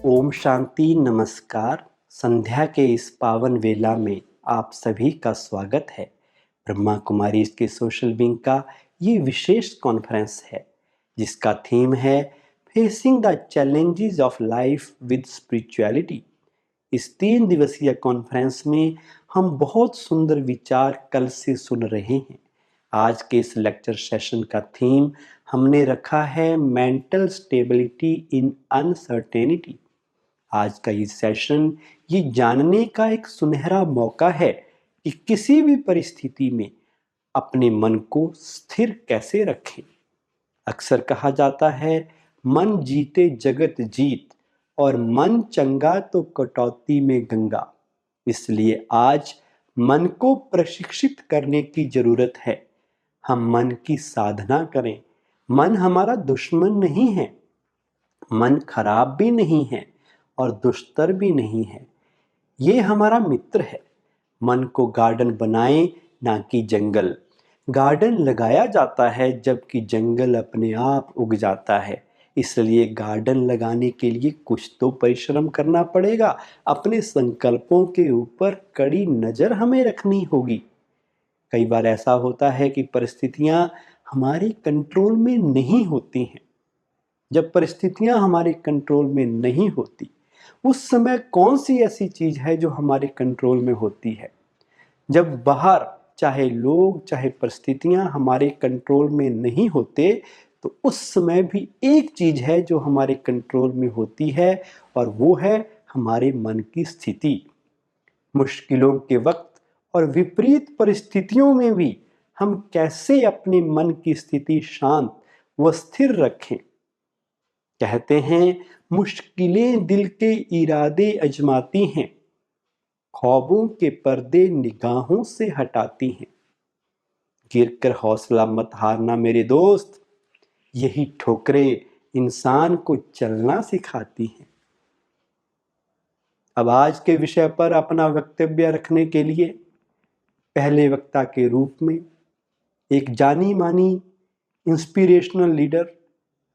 ओम शांति नमस्कार। संध्या के इस पावन वेला में आप सभी का स्वागत है। ब्रह्मा कुमारी के सोशल विंग का ये विशेष कॉन्फ्रेंस है जिसका थीम है facing the challenges of life with spirituality. इस 3 दिवसीय कॉन्फ्रेंस में हम बहुत सुंदर विचार कल से सुन रहे हैं। आज के इस लेक्चर सेशन का थीम हमने रखा है मेंटल स्टेबिलिटी इन अनसर्टेनिटी। आज का ये सेशन ये जानने का एक सुनहरा मौका है कि किसी भी परिस्थिति में अपने मन को स्थिर कैसे रखें। अक्सर कहा जाता है मन जीते जगत जीत और मन चंगा तो कटौती में गंगा। इसलिए आज मन को प्रशिक्षित करने की जरूरत है। हम मन की साधना करें। मन हमारा दुश्मन नहीं है, मन खराब भी नहीं है और दुष्टर भी नहीं है। ये हमारा मित्र है। मन को गार्डन बनाएं, ना कि जंगल। गार्डन लगाया जाता है जबकि जंगल अपने आप उग जाता है। इसलिए गार्डन लगाने के लिए कुछ तो परिश्रम करना पड़ेगा। अपने संकल्पों के ऊपर कड़ी नजर हमें रखनी होगी। कई बार ऐसा होता है कि परिस्थितियां हमारे कंट्रोल में नहीं होती हैं। जब परिस्थितियां हमारे कंट्रोल में नहीं होती, उस समय कौन सी ऐसी चीज है जो हमारे कंट्रोल में होती है? जब बाहर चाहे लोग चाहे परिस्थितियां हमारे कंट्रोल में नहीं होते, तो उस समय भी एक चीज है जो हमारे कंट्रोल में होती है, और वो है हमारे मन की स्थिति। मुश्किलों के वक्त और विपरीत परिस्थितियों में भी हम कैसे अपने मन की स्थिति शांत व स्थिर रखें। कहते हैं मुश्किलें दिल के इरादे अजमाती हैं, ख्वाबों के पर्दे निगाहों से हटाती हैं। गिरकर हौसला मत हारना मेरे दोस्त, यही ठोकरें इंसान को चलना सिखाती हैं। अब आज के विषय पर अपना वक्तव्य रखने के लिए पहले वक्ता के रूप में एक जानी मानी इंस्पिरेशनल लीडर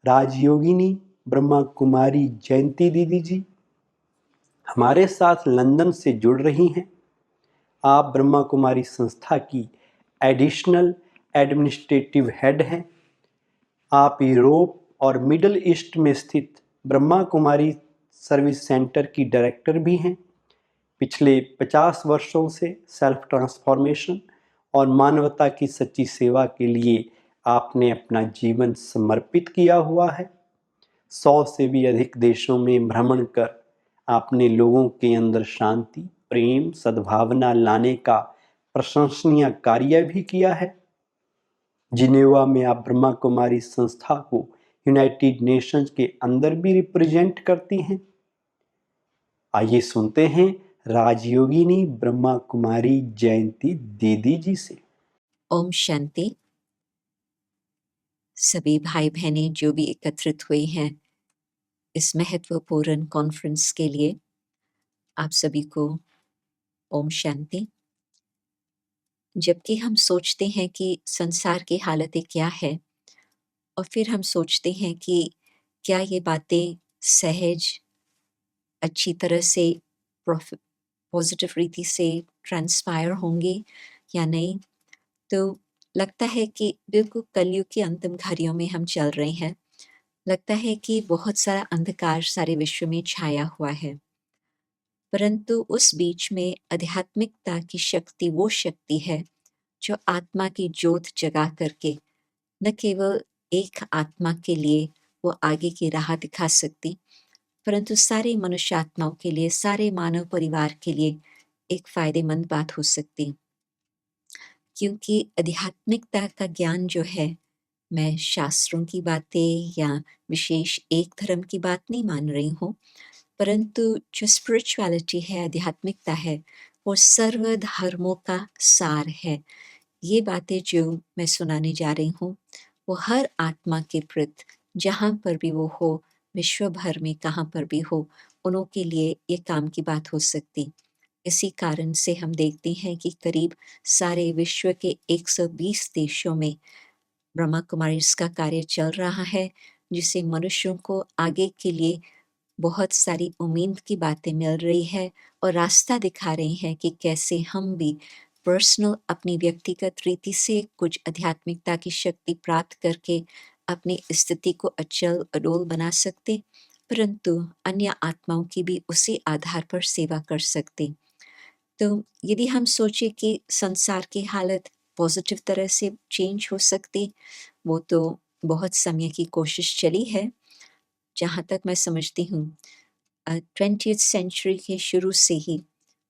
राजयोगिनी ब्रह्मा कुमारी जयंती दीदी जी हमारे साथ लंदन से जुड़ रही हैं। आप ब्रह्मा कुमारी संस्था की एडिशनल एडमिनिस्ट्रेटिव हेड हैं। आप यूरोप और मिडल ईस्ट में स्थित ब्रह्मा कुमारी सर्विस सेंटर की डायरेक्टर भी हैं। पिछले 50 वर्षों से सेल्फ ट्रांसफॉर्मेशन और मानवता की सच्ची सेवा के लिए आपने अपना जीवन समर्पित किया हुआ है। 100 से भी अधिक देशों में भ्रमण कर आपने लोगों के अंदर शांति, प्रेम, सद्भावना लाने का प्रशंसनीय कार्य भी किया है। जिनेवा में आप ब्रह्मा कुमारी संस्था को यूनाइटेड नेशंस के अंदर भी रिप्रेजेंट करती हैं। आइए सुनते हैं राजयोगिनी ब्रह्मा कुमारी जयंती दीदी जी से। ओम शांति। सभी भाई बहनें जो भी एकत्रित हुए हैं इस महत्वपूर्ण कॉन्फ्रेंस के लिए, आप सभी को ओम शांति। जबकि हम सोचते हैं कि संसार की हालतें क्या है, और फिर हम सोचते हैं कि क्या ये बातें सहज, अच्छी तरह से, पॉजिटिव रीति से ट्रांसपायर होंगी या नहीं, तो लगता है कि बिल्कुल कलयुग की अंतिम घड़ियों में हम चल रहे हैं। लगता है कि बहुत सारा अंधकार सारे विश्व में छाया हुआ है, परंतु उस बीच में आध्यात्मिकता की शक्ति वो शक्ति है जो आत्मा की ज्योत जगा करके न केवल एक आत्मा के लिए वो आगे की राह दिखा सकती, परंतु सारे मनुष्य आत्माओं के लिए, सारे मानव परिवार के लिए एक फायदेमंद बात हो सकती। क्योंकि आध्यात्मिकता का ज्ञान जो है, मैं शास्त्रों की बातें या विशेष एक धर्म की बात नहीं मान रही हूँ, परंतु जो स्पिरिचुअलिटी है, आध्यात्मिकता है, वो सर्व धर्मों का सार है। ये बातें जो मैं सुनाने जा रही हूँ, वो हर आत्मा के प्रति, जहाँ पर भी वो हो, विश्व भर में कहाँ पर भी हो, उनों के लिए ये काम की बात हो सकती। इसी कारण से हम देखते हैं कि करीब सारे विश्व के 120 देशों में ब्रह्मा कुमारी का कार्य चल रहा है, जिसे मनुष्यों को आगे के लिए बहुत सारी उम्मीद की बातें मिल रही है और रास्ता दिखा रही हैं कि कैसे हम भी पर्सनल अपनी व्यक्तिगत रीति से कुछ आध्यात्मिकता की शक्ति प्राप्त करके अपनी स्थिति को अचल अडोल बना सकते, परंतु अन्य आत्माओं की भी उसी आधार पर सेवा कर सकते। तो यदि हम सोचें कि संसार की हालत पॉजिटिव तरह से चेंज हो सकती, वो तो बहुत समय की कोशिश चली है। जहाँ तक मैं समझती हूँ 20th सेंचुरी के शुरू से ही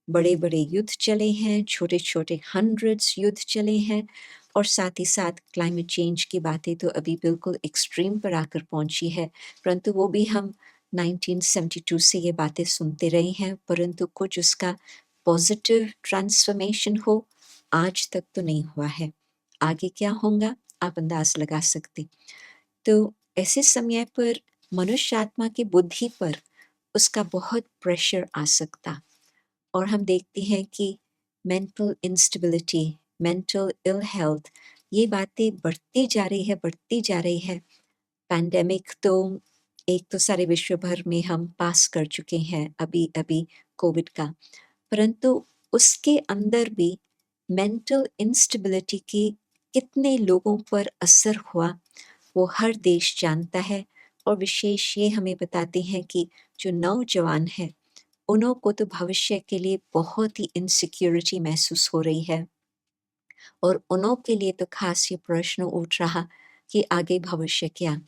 बड़े-बड़े युद्ध चले हैं, छोटे-छोटे हंड्रेड्स युद्ध चले हैं और साथ ही साथ क्लाइमेट चेंज की बातें तो अभी बिल्कुल एक्सट्रीम पर आकर पहुँची है, परंतु वो भी हम 1972 से ये बातें सुनते रहे हैं, परंतु कुछ उसका पॉजिटिव ट्रांसफॉर्मेशन हो, आज तक तो नहीं हुआ है। आगे क्या होगा, आप अंदाज़ लगा सकते। तो ऐसे समय पर मनुष्य आत्मा की बुद्धि पर उसका बहुत प्रेशर आ सकता और हम देखते हैं कि mental instability, mental ill health, ये बातें बढ़ती जा रही है। पैंडेमिक तो एक तो सारे विश्व भर में हम पास कर चुके हैं अभी-अभी कोविड का, परंतु उसके अंदर भी मेंटल इंस्टेबिलिटी की कितने लोगों पर असर हुआ, वो हर देश जानता है और विशेष ये हमें बताते हैं कि जो नौजवान हैं, उन्हों को तो भविष्य के लिए बहुत ही इनसिक्योरिटी महसूस हो रही है और उन्हों के लिए तो खास ये प्रश्न उठ रहा कि आगे भविष्य क्या?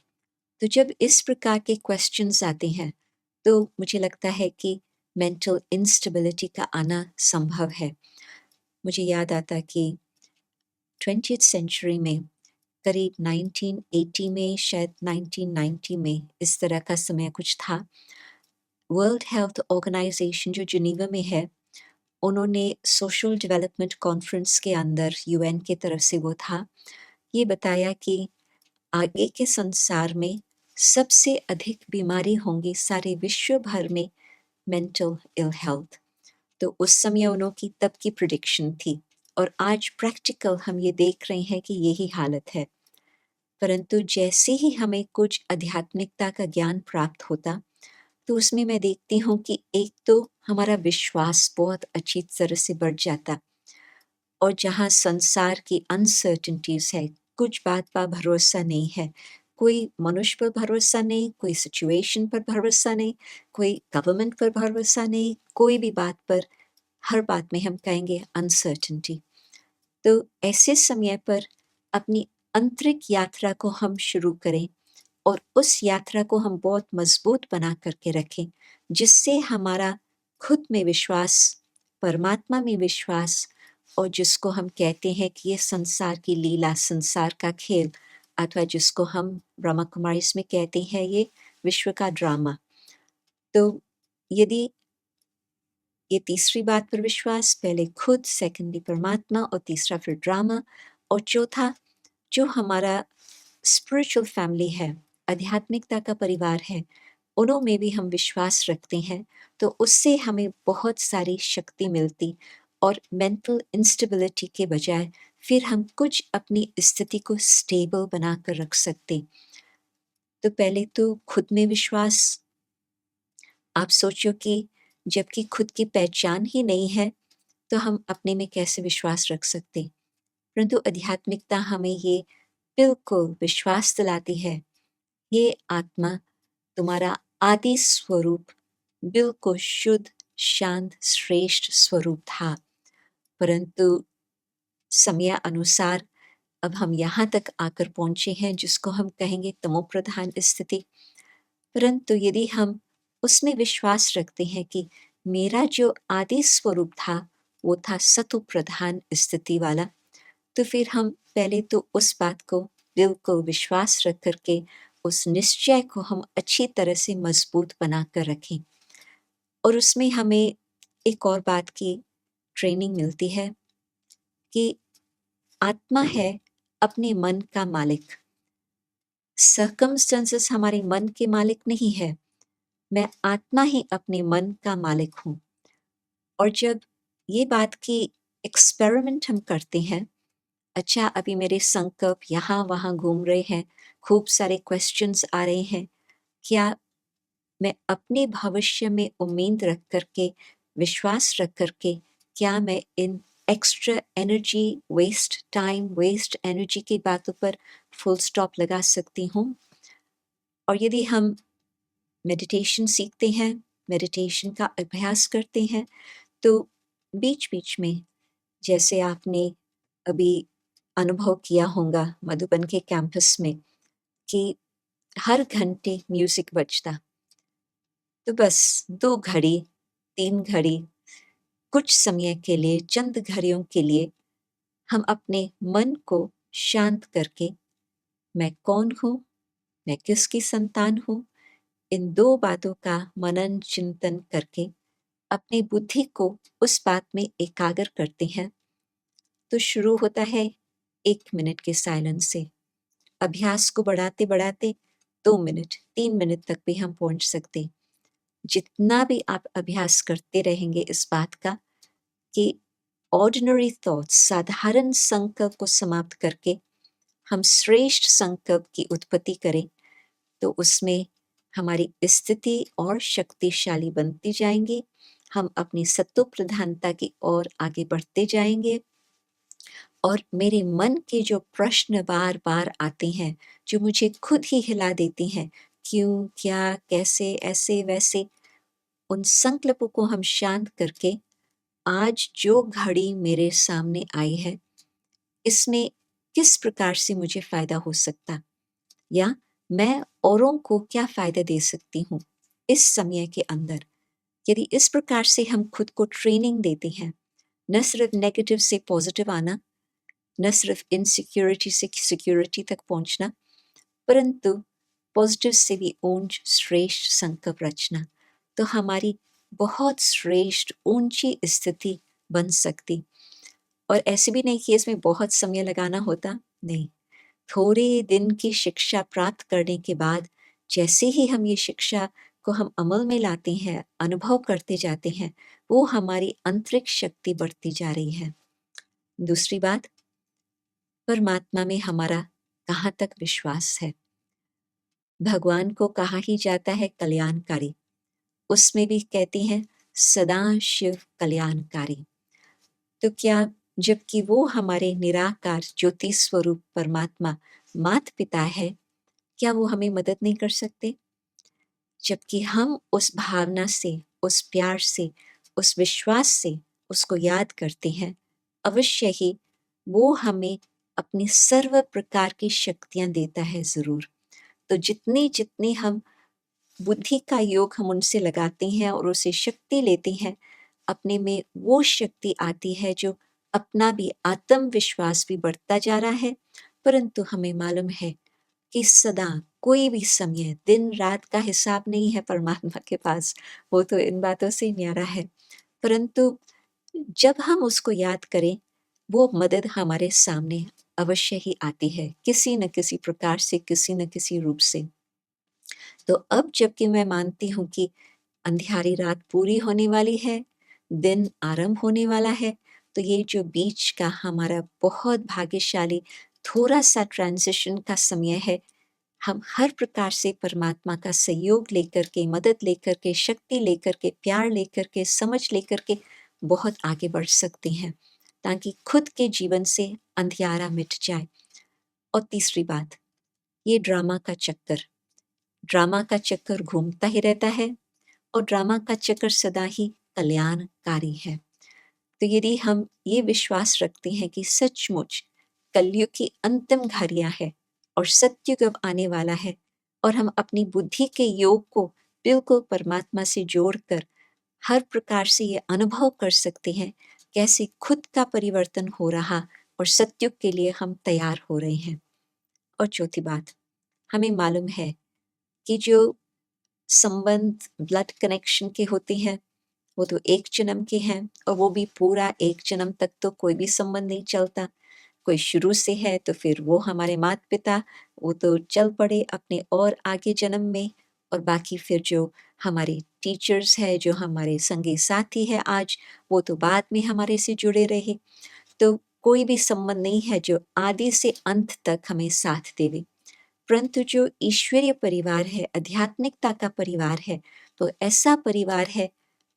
तो जब इस प्रकार के क्वेश्चंस आते हैं, तो मुझे लगता है कि मेंटल इंस्टेबिलिटी का आना संभव है। मुझे याद आता कि 20th सेंचुरी में करीब 1980 में शायद 1990 में इस तरह का समय कुछ था। वर्ल्ड हेल्थ ऑर्गेनाइजेशन जो जिनेवा में है, उन्होंने सोशल डेवलपमेंट कॉन्फ्रेंस के अंदर यूएन की तरफ से वो था, ये बताया कि आगे के संसार में सबसे अधिक बीमारी होंगी सारे विश्व भर में मेंटल इल हेल्थ। तो उस समय उन्हों की तब की प्रिडिक्शन थी और आज प्रैक्टिकल हम ये देख रहे हैं कि यही हालत है। परंतु जैसे ही हमें कुछ आध्यात्मिकता का ज्ञान प्राप्त होता, तो उसमें मैं देखती हूँ कि एक तो हमारा विश्वास बहुत अच्छी तरह से बढ़ जाता और जहाँ संसार की अनसर्टेनिटीज़ है, कुछ बात पर भरोसा नहीं है, कोई मनुष्य पर भरोसा नहीं, कोई सिचुएशन पर भरोसा नहीं, कोई गवर्नमेंट पर भरोसा नहीं, कोई भी बात पर, हर बात में हम कहेंगे अनसर्टेनिटी। तो ऐसे समय पर अपनी आंतरिक यात्रा को हम शुरू करें और उस यात्रा को हम बहुत मजबूत बना करके रखें, जिससे हमारा खुद में विश्वास, परमात्मा में विश्वास और जिसको हम कहते हैं कि ये संसार की लीला, संसार का खेल अथवा जिसको हम ब्रह्मा कुमारीज़ में कहते हैं ये विश्व का ड्रामा। तो यदि ये तीसरी बात पर विश्वास, पहले खुद, सेकंडली परमात्मा और तीसरा फिर ड्रामा और चौथा जो हमारा स्पिरिचुअल फैमिली है, आध्यात्मिकता का परिवार है, उन्हों में भी हम विश्वास रखते हैं, तो उससे हमें बहुत सारी शक्ति मिलती और मेंटल इंस्टेबिलिटी के बजाय फिर हम कुछ अपनी स्थिति को स्टेबल बनाकर रख सकते। तो पहले तो खुद में विश्वास, आप सोचो कि जबकि खुद की पहचान ही नहीं है, तो हम अपने में कैसे विश्वास रख सकते? परंतु आध्यात्मिकता हमें ये बिल्कुल विश्वास दिलाती है, ये आत्मा तुम्हारा आदि स्वरूप बिल्कुल शुद्ध, शांत, श्रेष्ठ स्वरूप था, परंतु समय अनुसार अब हम यहाँ तक आकर पहुँचे हैं जिसको हम कहेंगे तमोप्रधान स्थिति। परंतु यदि हम उसमें विश्वास रखते हैं कि मेरा जो आदि स्वरूप था, वो था सत्व प्रधान स्थिति वाला, तो फिर हम पहले तो उस बात को बिल्कुल विश्वास रख कर के उस निश्चय को हम अच्छी तरह से मजबूत बना कर रखें। और उसमें हमें एक और बात की ट्रेनिंग मिलती है कि आत्मा है अपने मन का मालिक। सर्कमस्टेंसेस हमारे मन के मालिक नहीं है, मैं आत्मा ही अपने मन का मालिक हूँ। और जब ये बात की एक्सपेरिमेंट हम करते हैं, अच्छा अभी मेरे संकल्प यहाँ-वहाँ घूम रहे हैं, खूब सारे क्वेश्चंस आ रहे हैं, क्या मैं अपने भविष्य में उम्मीद रख कर के, विश्वास रख कर के, क्या मैं इन extra energy waste, time waste energy की बातों पर फुल स्टॉप लगा सकती हूँ? और यदि हम मेडिटेशन सीखते हैं, मेडिटेशन का अभ्यास करते हैं, तो बीच-बीच में, जैसे आपने अभी अनुभव किया होगा मधुबन के कैंपस में, कि हर घंटे म्यूज़िक बजता। तो बस 2 घड़ी, 3 घड़ी, कुछ समय के लिए, चंद घड़ियों के लिए हम अपने मन को शांत करके, मैं कौन हूँ? मैं किसकी संतान हूँ? इन 2 बातों का मनन चिंतन करके अपनी बुद्धि को उस बात में एकाग्र करते हैं, तो शुरू होता है 1 मिनट के साइलेंस से। अभ्यास को बढ़ाते-बढ़ाते 2 मिनट, 3 मिनट तक भी हम पहुँच सकते। जितना भी आप अभ्यास करते रहेंगे इस बात का कि ऑर्डिनरी थॉट्स, साधारण संकल्प को समाप्त करके हम श्रेष्ठ संकल्प की उत्पत्ति करें, तो उसमें हमारी स्थिति और शक्तिशाली बनती जाएंगी। हम अपनी सत्व प्रधानता की ओर आगे बढ़ते जाएंगे और मेरे मन के जो प्रश्न बार-बार आते हैं, जो मुझे खुद ही हिला देती हैं, क्यों, क्या, कैसे, ऐसे, वैसे, उन संकल्पों को हम शांत करके आज जो घड़ी मेरे सामने आई है, इसमें किस प्रकार से मुझे फ़ायदा हो सकता, या मैं औरों को क्या फ़ायदा दे सकती हूँ इस समय के अंदर। यदि इस प्रकार से हम खुद को ट्रेनिंग देते हैं, न सिर्फ नेगेटिव से पॉजिटिव आना, न सिर्फ इनसिक्योरिटी से सिक्योरिटी तक पहुंचना, परंतु पॉजिटिव से भी ऊंच श्रेष्ठ संकल्प रचना, तो हमारी बहुत श्रेष्ठ ऊंची स्थिति बन सकती। और ऐसे भी नहीं कि इसमें बहुत समय लगाना होता, नहीं। थोड़े दिन की शिक्षा प्राप्त करने के बाद जैसे ही हम ये शिक्षा को हम अमल में लाते हैं, अनुभव करते जाते हैं, वो हमारी आंतरिक शक्ति बढ़ती जा रही है। दूसरी बात, परमात्मा में हमारा कहाँ तक विश्वास है? भगवान को कहा ही जाता है कल्याणकारी, उसमें भी कहते हैं सदा शिव कल्याणकारी। तो क्या, जबकि वो हमारे निराकार ज्योति स्वरूप परमात्मा माता पिता है, क्या वो हमें मदद नहीं कर सकते? जबकि हम उस भावना से, उस प्यार से, उस विश्वास से उसको याद करते हैं, अवश्य ही वो हमें अपनी सर्व प्रकार की शक्तियाँ देता है ज़रूर। तो जितनी-जितनी हम बुद्धि का योग हम उनसे लगाते हैं और उससे शक्ति लेते हैं, अपने में वो शक्ति आती है जो अपना भी आत्मविश्वास भी बढ़ता जा रहा है, परंतु हमें मालूम है कि सदा कोई भी समय, दिन-रात का हिसाब नहीं है परमात्मा के पास, वो तो इन बातों से न्यारा है। परंतु जब हम उसको याद करें, वो मदद हमारे सामने अवश्य ही आती है, किसी न किसी प्रकार से, किसी न किसी रूप से। तो अब जबकि मैं मानती हूँ कि अंधियारी रात पूरी होने वाली है, दिन आरंभ होने वाला है, तो ये जो बीच का हमारा बहुत भाग्यशाली थोड़ा-सा ट्रांज़िशन का समय है, हम हर प्रकार से परमात्मा का सहयोग लेकर के, मदद लेकर के, शक्ति लेकर के, प्यार लेकर के, समझ लेकर के बहुत आगे बढ़ सकते हैं, ताकि खुद के जीवन से अंधियारा मिट जाए। और तीसरी बात, ये ड्रामा का चक्कर घूमता ही रहता है और ड्रामा का चक्कर सदा ही कल्याणकारी है। तो यदि हम ये विश्वास रखते हैं कि सचमुच कलयुग की अंतिम घड़ियां है और सत्युग अब आने वाला है, और हम अपनी बुद्धि के योग को बिल्कुल परमात्मा से जोड़कर हर प्रकार से ये अनुभव कर सकते हैं कैसे खुद का परिवर्तन हो रहा और सत्युग के लिए हम तैयार हो रहे हैं। और चौथी बात, हमें मालूम है कि जो संबंध ब्लड कनेक्शन के होते हैं, वो तो एक जन्म के हैं, और वो भी पूरा एक जन्म तक तो कोई भी संबंध नहीं चलता। कोई शुरू से है तो फिर वो हमारे माता-पिता, वो तो चल पड़े अपने और आगे जन्म में, और बाकी फिर जो हमारे टीचर्स हैं, जो हमारे संगी साथी हैं आज, वो तो बाद में हमारे से जुड़े रहे। तो कोई भी संबंध नहीं है जो आदि से अंत तक हमें साथ देवे। परंतु जो ईश्वरीय परिवार है, आध्यात्मिकता का परिवार है, तो ऐसा परिवार है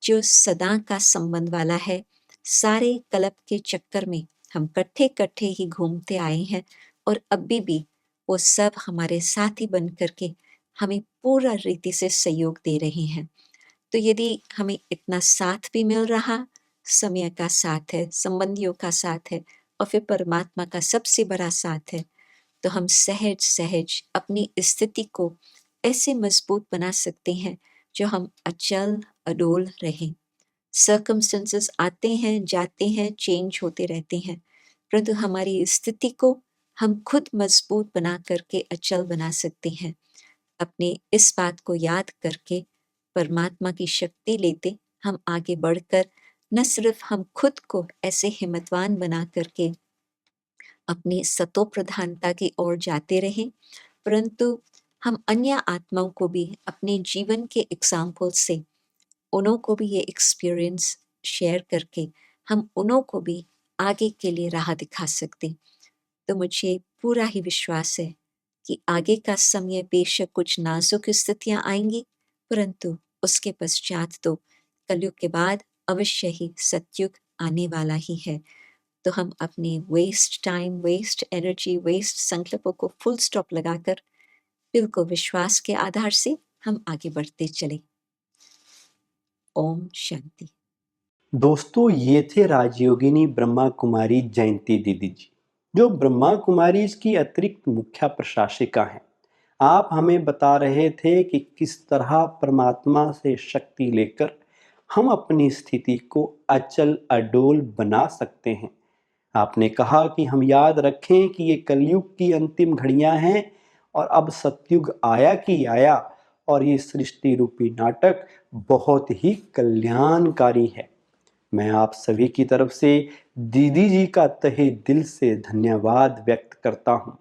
जो सदा का संबंध वाला है। सारे कलप के चक्कर में हम कट्ठे-कट्ठे ही घूमते आए हैं और अभी भी वो सब हमारे साथी बन कर के हमें पूरा रीति से सहयोग दे रहे हैं। तो यदि हमें इतना साथ भी मिल रहा, समय का साथ है, संबंधियों का साथ है और फिर परमात्मा का सबसे बड़ा साथ है, तो हम सहज-सहज अपनी स्थिति को ऐसे मजबूत बना सकते हैं जो हम अचल, अडोल रहें। सर्कमस्टेंसेस आते हैं, जाते हैं, चेंज होते रहते हैं, परंतु हमारी स्थिति को हम खुद मजबूत बना करके अचल बना सकते हैं। अपने इस बात को याद करके परमात्मा की शक्ति लेते हम आगे बढ़कर न सिर्फ हम खुद को ऐसे हिम्मतवान बना करके अपनी सतो प्रधानता की ओर जाते रहें, परंतु हम अन्य आत्माओं को भी अपने जीवन के एग्जाम्पल से उन्हों को भी ये एक्सपीरियंस शेयर करके हम उन्हों को भी आगे के लिए राह दिखा सकते। तो मुझे पूरा ही विश्वास है कि आगे का समय बेशक कुछ नाजुक स्थितियां आएंगी, परंतु उसके पश्चात तो कलयुग के बाद अवश्य ही सतयुग आने वाला ही है। तो हम अपने waste time, waste energy, waste संकल्पों को फुल स्टॉप लगाकर बिल्कुल विश्वास के आधार से हम आगे बढ़ते चले। ओम शांति। दोस्तों, ये थे राजयोगिनी ब्रह्मा कुमारी जयंती दीदी जी, जो ब्रह्मा कुमारी की अतिरिक्त मुख्य प्रशासिका हैं। आप हमें बता रहे थे कि किस तरह परमात्मा से शक्ति लेकर हम अपनी स्थिति को अचल अडोल बना सकते हैं। आपने कहा कि हम याद रखें कि ये कलयुग की अंतिम घड़ियां हैं और अब सतयुग आया कि आया, और ये सृष्टि रूपी नाटक बहुत ही कल्याणकारी है। मैं आप सभी की तरफ से दीदी जी का तहे दिल से धन्यवाद व्यक्त करता हूँ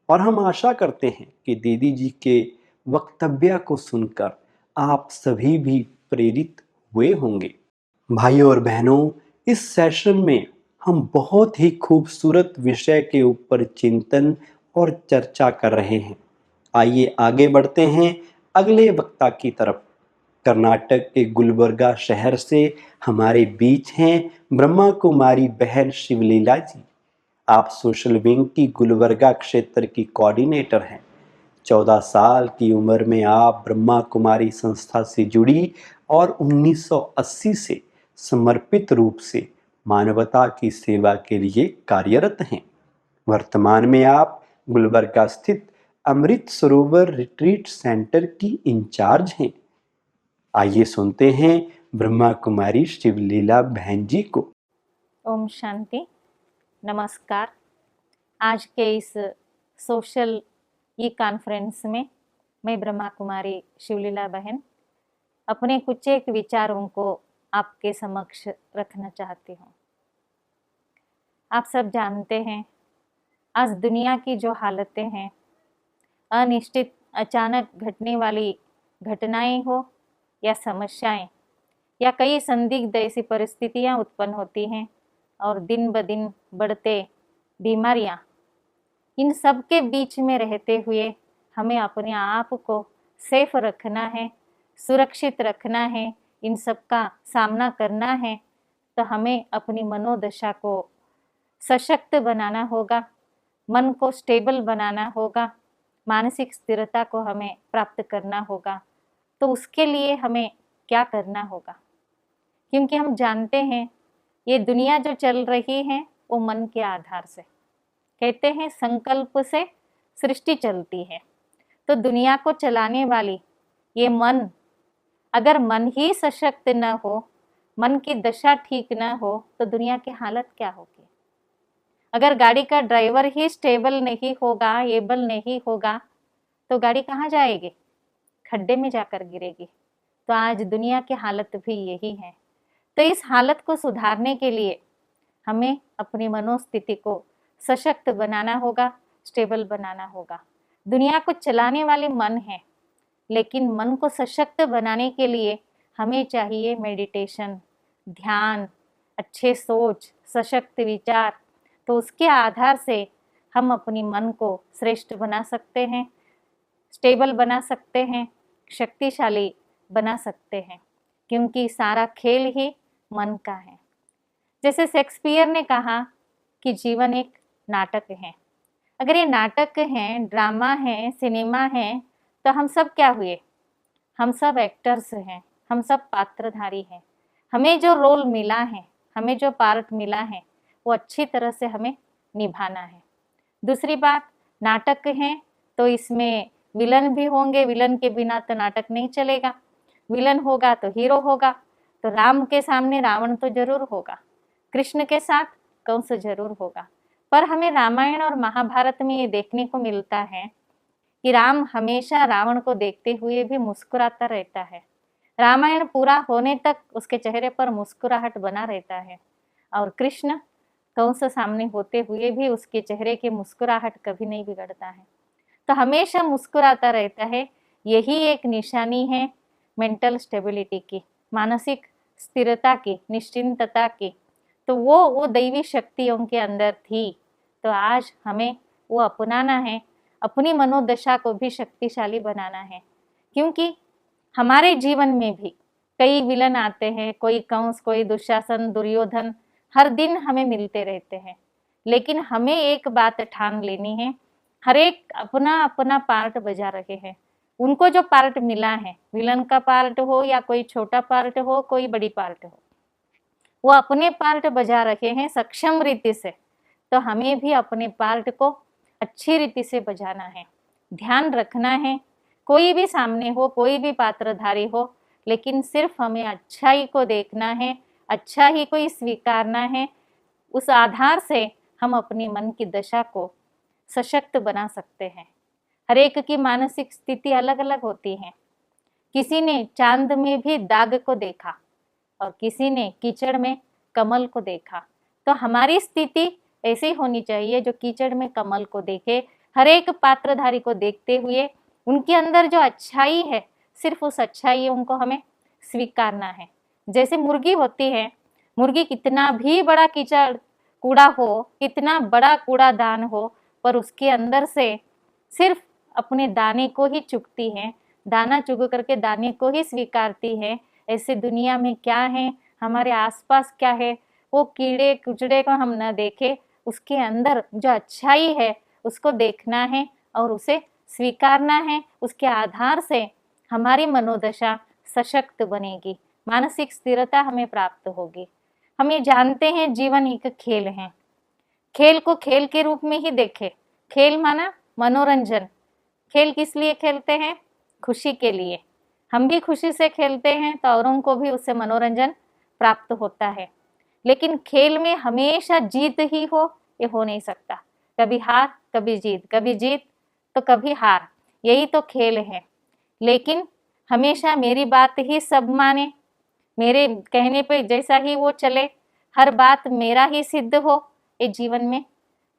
और हम आशा करते हैं कि दीदी जी के वक्तव्य को सुनकर आप सभी भी प्रेरित हुए होंगे। भाइयों और बहनों, इस सेशन में हम बहुत ही खूबसूरत विषय के ऊपर चिंतन और चर्चा कर रहे हैं। आइए आगे बढ़ते हैं अगले वक्ता की तरफ। कर्नाटक के गुलबर्गा शहर से हमारे बीच हैं ब्रह्मा कुमारी बहन शिवलीला जी। आप सोशल विंग की गुलबर्गा क्षेत्र की कोऑर्डिनेटर हैं। 14 साल की उम्र में आप ब्रह्मा कुमारी संस्था से जुड़ी और 1980 से समर्पित रूप से मानवता की सेवा के लिए कार्यरत हैं। वर्तमान में आप गुलबर्गा स्थित अमृत सरोवर रिट्रीट सेंटर की इंचार्ज हैं। आइए सुनते हैं ब्रह्मा कुमारी शिवलीला बहन जी को। ओम शांति। नमस्कार। आज के इस सोशल ई कॉन्फ्रेंस में मैं ब्रह्मा कुमारी शिवलीला बहन अपने कुछ एक विचारों को आपके समक्ष रखना चाहती हूँ। आप सब जानते हैं, आज दुनिया की जो हालतें हैं, अनिश्चित अचानक घटने वाली घटनाएं हो या समस्याएं या कई संदिग्ध ऐसी परिस्थितियां उत्पन्न होती हैं और दिन ब दिन बढ़ते बीमारियां, इन सब के बीच में रहते हुए हमें अपने आप को सेफ रखना है, सुरक्षित रखना है, इन सब का सामना करना है। तो हमें अपनी मनोदशा को सशक्त बनाना होगा, मन को स्टेबल बनाना होगा, मानसिक स्थिरता को हमें प्राप्त करना होगा। तो उसके लिए हमें क्या करना होगा? क्योंकि हम जानते हैं ये दुनिया जो चल रही है वो मन के आधार से, कहते हैं संकल्प से सृष्टि चलती है। तो दुनिया को चलाने वाली ये मन, अगर मन ही सशक्त न हो, मन की दशा ठीक न हो, तो दुनिया की हालत क्या होगी? अगर गाड़ी का ड्राइवर ही स्टेबल नहीं होगा, एबल नहीं होगा, तो गाड़ी कहाँ जाएगी? खड्डे में जाकर गिरेगी। तो आज दुनिया की हालत भी यही है। तो इस हालत को सुधारने के लिए हमें अपनी मनोस्थिति को सशक्त बनाना होगा, स्टेबल बनाना होगा। दुनिया को चलाने वाले मन है, लेकिन मन को सशक्त बनाने के लिए हमें चाहिए मेडिटेशन, ध्यान, अच्छे सोच, सशक्त विचार। तो उसके आधार से हम अपनी मन को श्रेष्ठ बना सकते हैं, स्टेबल बना सकते हैं, शक्तिशाली बना सकते हैं, क्योंकि सारा खेल ही मन का है। जैसे शेक्सपियर ने कहा कि जीवन एक नाटक है। अगर ये नाटक है, ड्रामा है, सिनेमा है, तो हम सब क्या हुए? हम सब एक्टर्स हैं, हम सब पात्रधारी हैं। हमें जो रोल मिला है, हमें जो पार्ट मिला है, वो अच्छी तरह से हमें निभाना है। दूसरी बात, नाटक है तो इसमें विलन भी होंगे, विलन के बिना तो नाटक नहीं चलेगा। विलन होगा तो हीरो होगा, तो राम के सामने रावण तो जरूर होगा, कृष्ण के साथ कंस जरूर होगा। पर हमें रामायण और महाभारत में ये देखने को मिलता है कि राम हमेशा रावण को देखते हुए भी मुस्कुराता रहता है। रामायण पूरा होने तक उसके चेहरे पर मुस्कुराहट बना रहता है, और कृष्ण कंस सामने होते हुए भी उसके चेहरे की मुस्कुराहट कभी नहीं बिगड़ता है, तो हमेशा मुस्कुराता रहता है। यही एक निशानी है मेंटल स्टेबिलिटी की, मानसिक स्थिरता की, निश्चिंतता की। तो वो दैवी शक्ति उनके अंदर थी, तो आज हमें वो अपनाना है, अपनी मनोदशा को भी शक्तिशाली बनाना है। क्योंकि हमारे जीवन में भी कई विलन आते हैं, कोई कंस, कोई दुशासन, दुर्योधन, हर दिन हमें मिलते रहते हैं। लेकिन हमें एक बात ठान लेनी है, हर एक अपना अपना पार्ट बजा रहे हैं। उनको जो पार्ट मिला है, विलन का पार्ट हो या कोई छोटा पार्ट हो, कोई बड़ी पार्ट हो, वो अपने पार्ट बजा रहे हैं सक्षम रीति से। तो हमें भी अपने पार्ट को अच्छी रीति से बजाना है, ध्यान रखना है। कोई भी सामने हो, कोई भी पात्रधारी हो, लेकिन सिर्फ हमें अच्छाई को देखना है, अच्छा ही कोई स्वीकारना है। उस आधार से हम अपनी मन की दशा को सशक्त बना सकते हैं। हर एक की मानसिक स्थिति अलग अलग होती है। किसी ने चांद में भी दाग को देखा और किसी ने कीचड़ में कमल को देखा। तो हमारी स्थिति ऐसी होनी चाहिए जो कीचड़ में कमल को देखे। हर एक पात्रधारी को देखते हुए उनके अंदर जो अच्छाई है, सिर्फ उस अच्छाई उनको हमें स्वीकारना है। जैसे मुर्गी होती है, मुर्गी कितना भी बड़ा कीचड़ कूड़ा हो, कितना बड़ा कूड़ादान हो, पर उसके अंदर से सिर्फ अपने दाने को ही चुगती है, दाना चुग करके दाने को ही स्वीकारती है। ऐसे दुनिया में क्या है, हमारे आसपास क्या है, वो कीड़े कुचड़े को हम न देखे, उसके अंदर जो अच्छाई है उसको देखना है और उसे स्वीकारना है। उसके आधार से हमारी मनोदशा सशक्त बनेगी, मानसिक स्थिरता हमें प्राप्त होगी। हम ये जानते हैं जीवन एक खेल है, खेल को खेल के रूप में ही देखें। खेल माना मनोरंजन। खेल किस लिए खेलते हैं? खुशी के लिए। हम भी खुशी से खेलते हैं तो औरों को भी उससे मनोरंजन प्राप्त होता है। लेकिन खेल में हमेशा जीत ही हो, ये हो नहीं सकता। कभी हार, कभी जीत, कभी जीत तो कभी हार, यही तो खेल है। लेकिन हमेशा मेरी बात ही सब माने, मेरे कहने पे जैसा ही वो चले, हर बात मेरा ही सिद्ध हो, ये जीवन में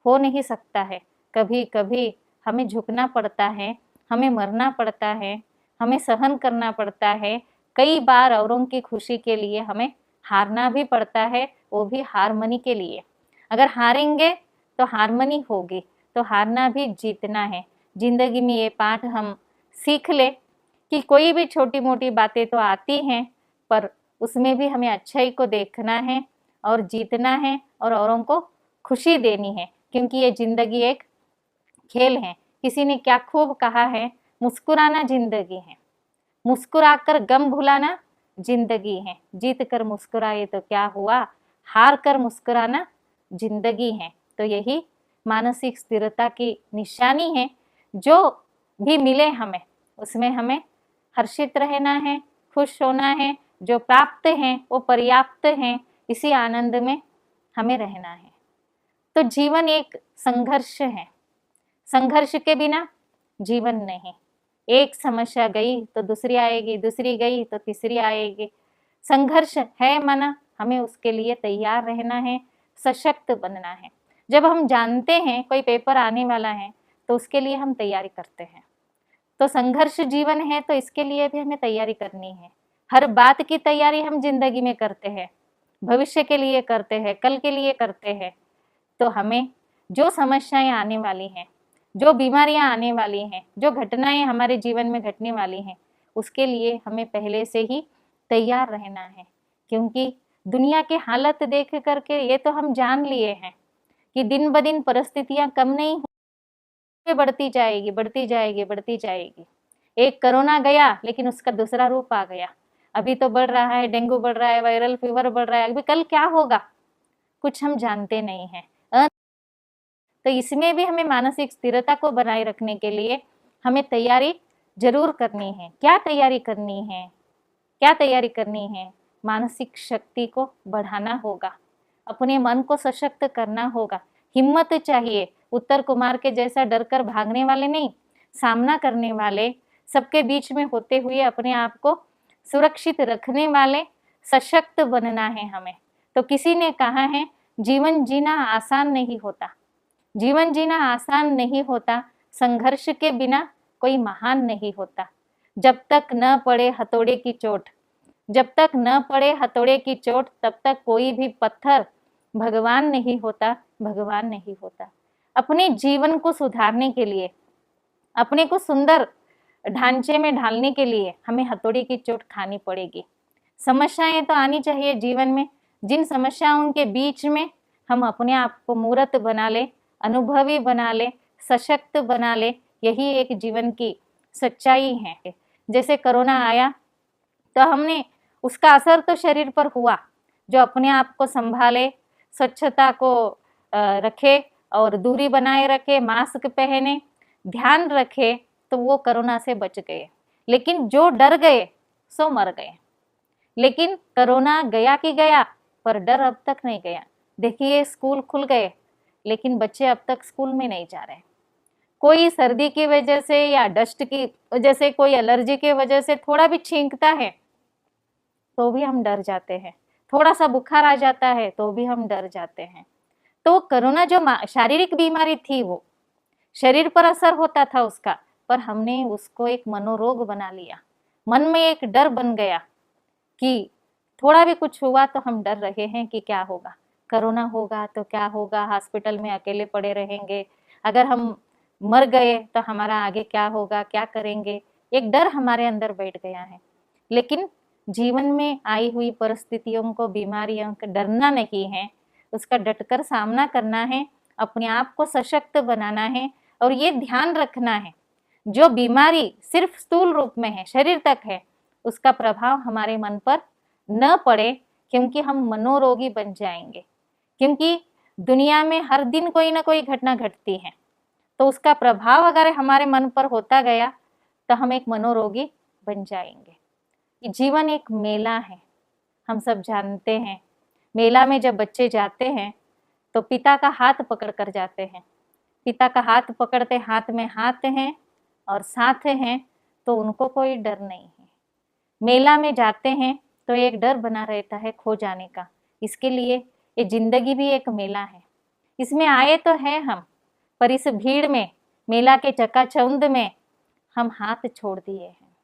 हो नहीं सकता है। कभी कभी हमें झुकना पड़ता है, हमें मरना पड़ता है, हमें सहन करना पड़ता है। कई बार औरों की खुशी के लिए हमें हारना भी पड़ता है, वो भी हारमनी के लिए। अगर हारेंगे तो हारमनी होगी, तो हारना भी जीतना है। जिंदगी में ये पाठ हम सीख ले कि कोई भी छोटी मोटी बातें तो आती हैं, पर उसमें भी हमें अच्छाई को देखना है और जीतना है और औरों को खुशी देनी है। क्योंकि ये जिंदगी एक खेल है। किसी ने क्या खूब कहा है, मुस्कुराना जिंदगी है, मुस्कुराकर गम भुलाना जिंदगी है। जीत कर मुस्कुराए तो क्या हुआ, हार कर मुस्कुराना जिंदगी है। तो यही मानसिक स्थिरता की निशानी है। जो भी मिले हमें, उसमें हमें हर्षित रहना है, खुश होना है। जो प्राप्त है वो पर्याप्त है, इसी आनंद में हमें रहना है। तो जीवन एक संघर्ष है, संघर्ष के बिना जीवन नहीं। एक समस्या गई तो दूसरी आएगी, दूसरी गई तो तीसरी आएगी। संघर्ष है माना हमें उसके लिए तैयार रहना है, सशक्त बनना है। जब हम जानते हैं कोई पेपर आने वाला है तो उसके लिए हम तैयारी करते हैं। तो संघर्ष जीवन है, तो इसके लिए भी हमें तैयारी करनी है। हर बात की तैयारी हम जिंदगी में करते हैं, भविष्य के लिए करते हैं, कल के लिए करते हैं। तो हमें जो समस्याएं आने वाली हैं, जो बीमारियां आने वाली हैं, जो घटनाएं हमारे जीवन में घटने वाली हैं, उसके लिए हमें पहले से ही तैयार रहना है। क्योंकि दुनिया के हालत देख करके ये तो हम जान लिए हैं कि दिन ब दिन परिस्थितियां कम नहीं हो, बढ़ती जाएगी, बढ़ती जाएगी, बढ़ती जाएगी। एक कोरोना गया, लेकिन उसका दूसरा रूप आ गया। अभी तो बढ़ रहा है, डेंगू बढ़ रहा है, वायरल फीवर बढ़ रहा है, अभी कल क्या होगा कुछ हम जानते नहीं हैं। तो इसमें भी हमें मानसिक स्थिरता को बनाए रखने के लिए हमें तैयारी जरूर करनी है। क्या तैयारी करनी है? क्या तैयारी करनी है? मानसिक शक्ति को बढ़ाना होगा, अपने मन को सशक्त करना होगा, हिम्मत चाहिए। उत्तर कुमार के जैसा डर कर भागने वाले नहीं, सामना करने वाले, सबके बीच में होते हुए अपने आप को सुरक्षित रखने वाले, सशक्त बनना है हमें। तो किसी ने कहा है, जीवन जीना आसान नहीं होता, जीवन जीना आसान नहीं होता, संघर्ष के बिना कोई महान नहीं होता। जब तक न पड़े हथौड़े की चोट, जब तक न पड़े हथौड़े की चोट, तब तक कोई भी पत्थर भगवान नहीं होता, भगवान नहीं होता। अपने जीवन को सुधारने के लिए, अपने को सुंदर ढांचे में ढालने के लिए हमें हथौड़ी की चोट खानी पड़ेगी। समस्याएं तो आनी चाहिए जीवन में, जिन समस्याओं के बीच में हम अपने आप को मूर्त बना ले, अनुभवी बना ले, सशक्त बना ले, यही एक जीवन की सच्चाई है। जैसे कोरोना आया तो हमने उसका असर तो शरीर पर हुआ, जो अपने आप को संभाले, स्वच्छता को रखे और दूरी बनाए रखे, मास्क पहने, ध्यान रखे, तो वो कोरोना से बच गए। लेकिन जो डर गए सो मर गए। लेकिन कोरोना गया कि गया, पर डर अब तक नहीं गया। देखिए, स्कूल खुल गए, लेकिन बच्चे अब तक स्कूल में नहीं जा रहे। कोई सर्दी की वजह से या डस्ट की वजह से, कोई एलर्जी की वजह से थोड़ा भी छींकता है तो भी हम डर जाते हैं, थोड़ा सा बुखार आ जाता है तो भी हम डर जाते हैं। तो कोरोना जो शारीरिक बीमारी थी, वो शरीर पर असर होता था उसका, पर हमने उसको एक मनोरोग बना लिया। मन में एक डर बन गया कि थोड़ा भी कुछ हुआ तो हम डर रहे हैं कि क्या होगा, कोरोना होगा तो क्या होगा, हॉस्पिटल में अकेले पड़े रहेंगे, अगर हम मर गए तो हमारा आगे क्या होगा, क्या करेंगे, एक डर हमारे अंदर बैठ गया है। लेकिन जीवन में आई हुई परिस्थितियों को, बीमारियों को डरना नहीं है, उसका डटकर सामना करना है, अपने आप को सशक्त बनाना है। और ये ध्यान रखना है, जो बीमारी सिर्फ स्थूल रूप में है, शरीर तक है, उसका प्रभाव हमारे मन पर न पड़े, क्योंकि हम मनोरोगी बन जाएंगे। क्योंकि दुनिया में हर दिन कोई ना कोई घटना घटती है, तो उसका प्रभाव अगर हमारे मन पर होता गया तो हम एक मनोरोगी बन जाएंगे। जीवन एक मेला है, हम सब जानते हैं। मेला में जब बच्चे जाते हैं तो पिता का हाथ पकड़ कर जाते हैं। पिता का हाथ पकड़ते, हाथ में हाथ हैं और साथ हैं, तो उनको कोई डर नहीं है। मेला में जाते हैं तो एक डर बना रहता है खो जाने का। इसके लिए ये जिंदगी भी एक मेला है। इसमें आए तो हैं हम, पर इस भीड़ में, मेला के चकाचौंध में हम हाथ छोड़ दिए हैं।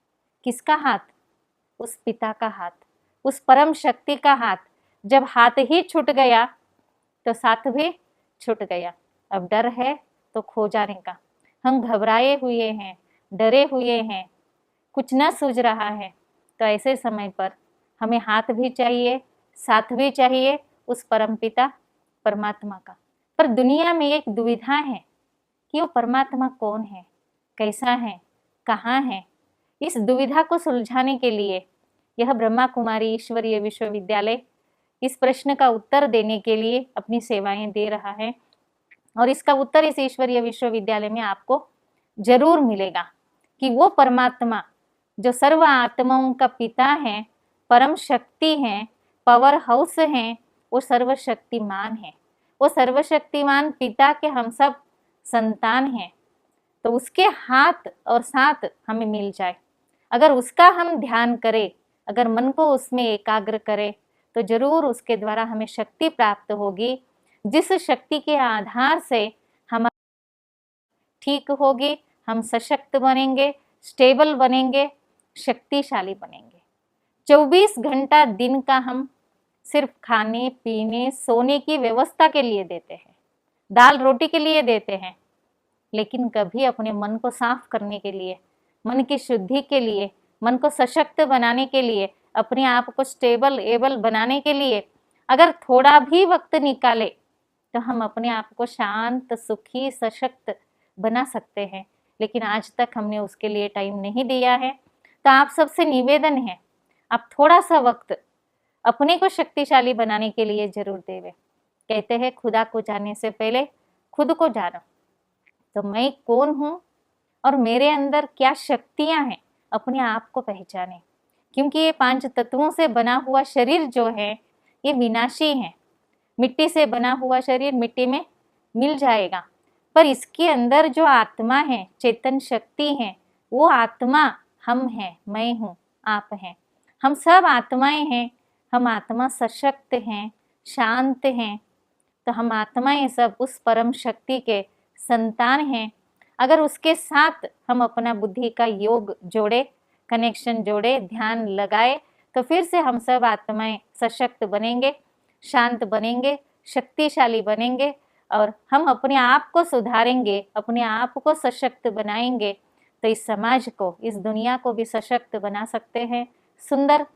किसका हाथ? उस पिता का हाथ, उस परम शक्ति का हाथ। जब हाथ ही छूट गया तो साथ भी छूट गया। अब डर है तो खो जाने का। हम घबराए हुए हैं, डरे हुए हैं, कुछ न सूझ रहा है, तो ऐसे समय पर हमें हाथ भी चाहिए, साथ भी चाहिए उस परम पिता परमात्मा का। पर दुनिया में एक दुविधा है कि वो परमात्मा कौन है, कैसा है, कहाँ है। इस दुविधा को सुलझाने के लिए यह ब्रह्मा कुमारी ईश्वरीय विश्वविद्यालय इस प्रश्न का उत्तर देने के लिए अपनी सेवाएं दे रहा है। और इसका उत्तर इस ईश्वरीय विश्वविद्यालय में आपको जरूर मिलेगा कि वो परमात्मा जो सर्व आत्माओं का पिता है, परम शक्ति है, पावर हाउस है, वो सर्वशक्तिमान है। वो सर्वशक्तिमान पिता के हम सब संतान हैं। तो उसके हाथ और साथ हमें मिल जाए, अगर उसका हम ध्यान करें, अगर मन को उसमें एकाग्र करें, तो जरूर उसके द्वारा हमें शक्ति प्राप्त होगी, जिस शक्ति के आधार से हम ठीक होगी, हम सशक्त बनेंगे, स्टेबल बनेंगे, शक्तिशाली बनेंगे। 24 घंटा दिन का हम सिर्फ खाने पीने सोने की व्यवस्था के लिए देते हैं, दाल रोटी के लिए देते हैं, लेकिन कभी अपने मन को साफ करने के लिए, मन की शुद्धि के लिए, मन को सशक्त बनाने के लिए, अपने आप को स्टेबल एबल बनाने के लिए अगर थोड़ा भी वक्त निकाले तो हम अपने आप को शांत, सुखी, सशक्त बना सकते हैं। लेकिन आज तक हमने उसके लिए टाइम नहीं दिया है। तो आप सबसे निवेदन है, आप थोड़ा सा वक्त अपने को शक्तिशाली बनाने के लिए जरूर देवे। कहते हैं खुदा को जानने से पहले खुद को जानो। तो मैं कौन हूँ और मेरे अंदर क्या शक्तियाँ हैं, अपने आप को पहचाने। क्योंकि ये 5 तत्वों से बना हुआ शरीर जो है ये विनाशी है। मिट्टी से बना हुआ शरीर मिट्टी में मिल जाएगा, पर इसके अंदर जो आत्मा है, चेतन शक्ति है, वो आत्मा हम हैं, मैं हूँ, आप हैं। हम सब आत्माएं हैं। हम आत्मा सशक्त हैं, शांत हैं। तो हम आत्माएं सब उस परम शक्ति के संतान हैं। अगर उसके साथ हम अपना बुद्धि का योग जोड़े, कनेक्शन जोड़े, ध्यान लगाए, तो फिर से हम सब आत्माएं सशक्त बनेंगे, शांत बनेंगे, शक्तिशाली बनेंगे और हम अपने आप को सुधारेंगे, अपने आप को सशक्त बनाएंगे। तो इस समाज को, इस दुनिया को भी सशक्त बना सकते हैं, सुंदर